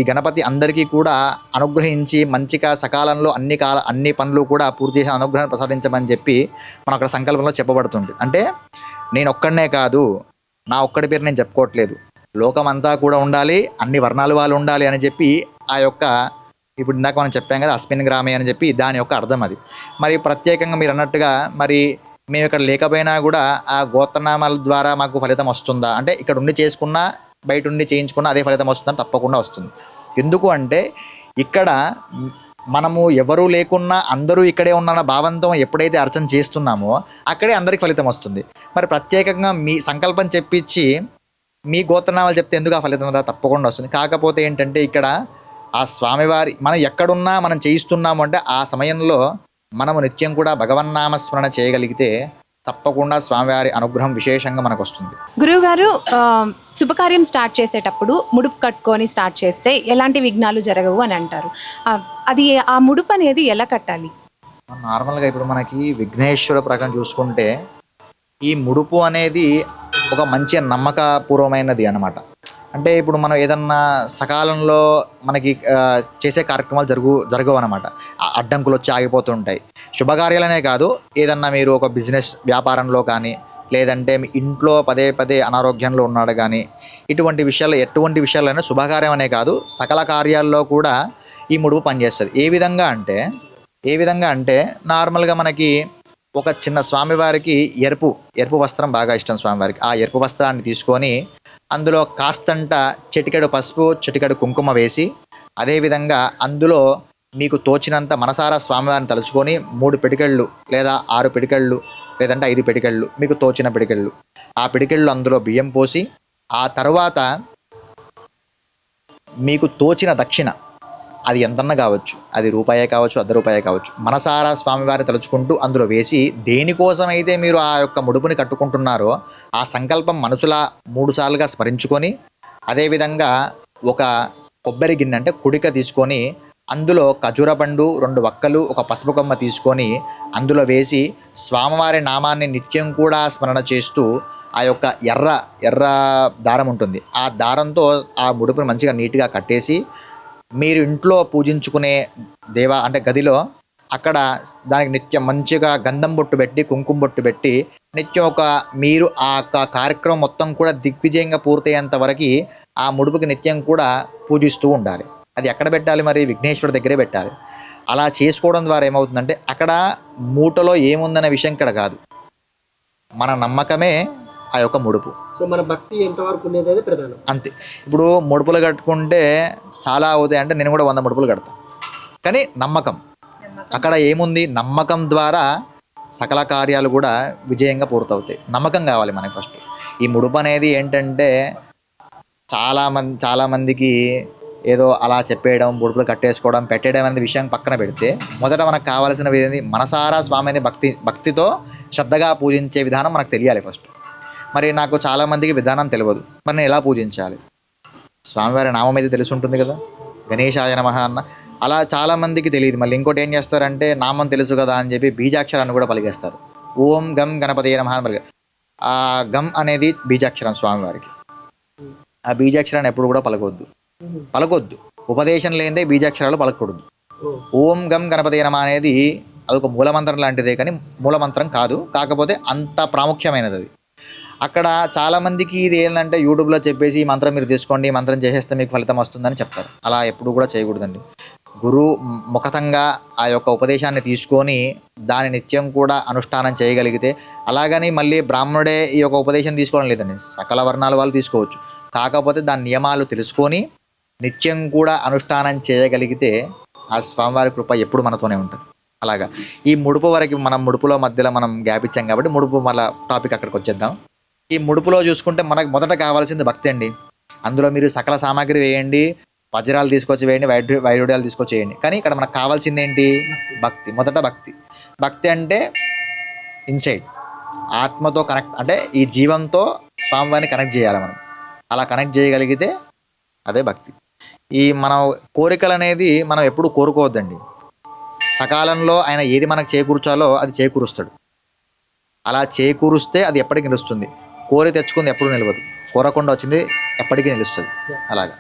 గణపతి అందరికీ కూడా అనుగ్రహించి మంచిగా సకాలంలో అన్ని పనులు కూడా పూర్తి చేసి అనుగ్రహాన్ని ప్రసాదించమని చెప్పి మనం అక్కడ సంకల్పంలో చెప్పబడుతుంది. అంటే నేను ఒక్కడనే కాదు, నా ఒక్కడి పేరు నేను చెప్పుకోవట్లేదు, లోకమంతా కూడా ఉండాలి, అన్ని వర్ణాల వాళ్ళు ఉండాలి అని చెప్పి ఆ యొక్క ఇప్పుడు ఇందాక మనం చెప్పాం కదా అస్మిన్ గ్రామే అని చెప్పి దాని యొక్క అర్థం అది. మరి ప్రత్యేకంగా మీరు అన్నట్టుగా మరి మేము ఇక్కడ లేకపోయినా కూడా ఆ గోత్రనామాల ద్వారా మాకు ఫలితం వస్తుందా అంటే ఇక్కడ ఉండి చేసుకున్నా బయట ఉండి చేయించుకున్నా అదే ఫలితం వస్తుందని తప్పకుండా వస్తుంది. ఎందుకు అంటే ఇక్కడ మనము ఎవరూ లేకున్నా అందరూ ఇక్కడే ఉన్న భావంతో ఎప్పుడైతే అర్చన చేస్తున్నామో అక్కడే అందరికి ఫలితం వస్తుంది. మరి ప్రత్యేకంగా మీ సంకల్పం చెప్పించి మీ గోత్రనామాలు చెప్తే ఎందుకు ఆ ఫలితం తప్పకుండా వస్తుంది. కాకపోతే ఏంటంటే ఇక్కడ ఆ స్వామివారి మనం ఎక్కడున్నా మనం చేయిస్తున్నాము అంటే ఆ సమయంలో మనము నిత్యం కూడా భగవన్నామస్మరణ చేయగలిగితే తప్పకుండా స్వామివారి అనుగ్రహం విశేషంగా మనకు వస్తుంది. గురువుగారు, శుభకార్యం స్టార్ట్ చేసేటప్పుడు ముడుపు కట్టుకొని స్టార్ట్ చేస్తే ఎలాంటి విఘ్నాలు జరగవు అని అంటారు. అది ఆ ముడుపు అనేది ఎలా కట్టాలి? నార్మల్గా ఇప్పుడు మనకి విఘ్నేశ్వర ప్రకారం చూసుకుంటే ఈ ముడుపు అనేది ఒక మంచి నమ్మకపూర్వమైనది అన్నమాట. అంటే ఇప్పుడు మనం ఏదన్నా సకాలంలో మనకి చేసే కార్యక్రమాలు జరగవు అనమాట. అడ్డంకులు వచ్చి ఆగిపోతుంటాయి. శుభకార్యాలనే కాదు, ఏదన్నా మీరు ఒక బిజినెస్ వ్యాపారంలో కానీ లేదంటే మీ ఇంట్లో పదే పదే అనారోగ్యంలో ఉన్నాడు కానీ ఎటువంటి విషయాలైనా శుభకార్యం అనే కాదు సకల కార్యాల్లో కూడా ఈ ముడుపు పనిచేస్తుంది. ఏ విధంగా అంటే నార్మల్గా మనకి ఒక చిన్న స్వామివారికి ఎరుపు వస్త్రం బాగా ఇష్టం స్వామివారికి. ఆ ఎరుపు వస్త్రాన్ని తీసుకొని అందులో కాస్తంట చిటికెడు పసుపు చిటికెడు కుంకుమ వేసి అదేవిధంగా అందులో మీకు తోచినంత మనసారా స్వామివారిని తలుచుకొని 3 పిడికెళ్ళు లేదా 6 పిడికెళ్ళు లేదంటే 5 పిడికెళ్ళు మీకు తోచిన పిడికెళ్ళు ఆ పిడికెళ్ళు అందులో బియ్యం పోసి ఆ తర్వాత మీకు తోచిన దక్షిణ అది ఎంతన్నా కావచ్చు, అది రూపాయే కావచ్చు, ₹1 కావచ్చు, మనసారా స్వామివారిని తలుచుకుంటూ అందులో వేసి దేనికోసమైతే మీరు ఆ యొక్క ముడుపుని కట్టుకుంటున్నారో ఆ సంకల్పం మనసులా 3 సార్లుగా స్మరించుకొని అదేవిధంగా ఒక కొబ్బరి గిన్నె అంటే కుడిక తీసుకొని అందులో ఖజూర పండు 2 వక్కలు ఒక పసుపు కొమ్మ తీసుకొని అందులో వేసి స్వామివారి నామాన్ని నిత్యం కూడా స్మరణ చేస్తూ ఆ యొక్క ఎర్ర దారం ఉంటుంది ఆ దారంతో ఆ ముడుపుని మంచిగా నీట్గా కట్టేసి మీరు ఇంట్లో పూజించుకునే అంటే గదిలో అక్కడ దానికి నిత్యం మంచిగా గంధం బొట్టు పెట్టి కుంకుమ బొట్టు పెట్టి నిత్యం మీరు ఆ కార్యక్రమం మొత్తం కూడా దిగ్విజయంగా పూర్తయ్యేంత వరకు ఆ ముడుపుకి నిత్యం కూడా పూజిస్తూ ఉండాలి. అది ఎక్కడ పెట్టాలి? మరి విఘ్నేశ్వరుడి దగ్గరే పెట్టాలి. అలా చేసుకోవడం ద్వారా ఏమవుతుందంటే అక్కడ మూటలో ఏముందనే విషయం ఇక్కడ కాదు, మన నమ్మకమే ఆ యొక్క ముడుపు. సో మన భక్తి ఎంతవరకు ఉండేది ప్రధానం. అంతే. ఇప్పుడు ముడుపులు కట్టుకుంటే చాలా అవుతాయి అంటే నేను కూడా 100 ముడుపులు కడతాను. కానీ నమ్మకం అక్కడ ఏముంది? నమ్మకం ద్వారా సకల కార్యాలు కూడా విజయంగా పూర్తవుతాయి. నమ్మకం కావాలి మనకి ఫస్ట్. ఈ ముడుపు అనేది ఏంటంటే చాలామందికి ఏదో అలా చెప్పేయడం, ముడుపులు కట్టేసుకోవడం, పెట్టేయడం అనేది విషయం పక్కన పెడితే మొదట మనకు కావాల్సినవి ఏంది? మనసారా స్వామిని భక్తితో శ్రద్ధగా పూజించే విధానం మనకు తెలియాలి ఫస్ట్. మరి నాకు చాలామందికి విధానం తెలియదు. మరి నేను ఎలా పూజించాలి? స్వామివారి నామం అయితే తెలిసి ఉంటుంది కదా, గణేశాయ నమః అన్న. అలా చాలామందికి తెలియదు. మళ్ళీ ఇంకోటి ఏం చేస్తారంటే నామం తెలుసు కదా అని చెప్పి బీజాక్షరాన్ని కూడా పలికేస్తారు. ఓం గం గణపతయే నమః అని పలికే. ఆ గం అనేది బీజాక్షరం స్వామివారికి. ఆ బీజాక్షరాన్ని ఎప్పుడు కూడా పలకొద్దు. ఉపదేశం లేనిదే బీజాక్షరాలు పలకూడదు. ఓం గం గణపతయే నమః అనేది అదొక మూలమంత్రం లాంటిదే, కానీ మూలమంత్రం కాదు. కాకపోతే అంత ప్రాముఖ్యమైనది అది. అక్కడ చాలామందికి ఇది ఏంటంటే యూట్యూబ్లో చెప్పేసి ఈ మంత్రం మీరు తీసుకోండి, ఈ మంత్రం చేసేస్తే మీకు ఫలితం వస్తుందని చెప్తారు. అలా ఎప్పుడు కూడా చేయకూడదండి. గురువు ముఖతంగా ఆ యొక్క ఉపదేశాన్ని తీసుకొని దాని నిత్యం కూడా అనుష్ఠానం చేయగలిగితే, అలాగని మళ్ళీ బ్రాహ్మణుడే ఈ యొక్క ఉపదేశం తీసుకోవడం లేదండి, సకల వర్ణాల వాళ్ళు తీసుకోవచ్చు. కాకపోతే దాని నియమాలు తెలుసుకొని నిత్యం కూడా అనుష్ఠానం చేయగలిగితే ఆ స్వామివారి కృప ఎప్పుడు మనతోనే ఉంటుంది. అలాగా ఈ ముడుపు వరకు మనం ముడుపులో మధ్యలో మనం గ్యాప్ ఇచ్చాం కాబట్టి ముడుపు మళ్ళీ టాపిక్ అక్కడికి వచ్చేద్దాం. ఈ ముడుపులో చూసుకుంటే మనకు మొదట కావాల్సింది భక్తి అండి. అందులో మీరు సకల సామాగ్రి వేయండి, వజ్రాలు తీసుకొచ్చి వేయండి, వైడూర్యాలు తీసుకొచ్చి వేయండి, కానీ ఇక్కడ మనకు కావాల్సింది ఏంటి? భక్తి. మొదట భక్తి అంటే ఇన్సైడ్ ఆత్మతో కనెక్ట్, అంటే ఈ జీవంతో స్వామివారిని కనెక్ట్ చేయాలి మనం. అలా కనెక్ట్ చేయగలిగితే అదే భక్తి. ఈ మన కోరికలు అనేది మనం ఎప్పుడు కోరుకోవద్దండి. సకాలంలో ఆయన ఏది మనకు చేకూర్చాలో అది చేకూరుస్తాడు. అలా చేకూరుస్తే అది ఎప్పటికీ నిలుస్తుంది. కోరి తెచ్చుకుంది ఎప్పుడు నిలవదు, కోరకుండా వచ్చింది ఎప్పటికీ నిలుస్తుంది. అలాగా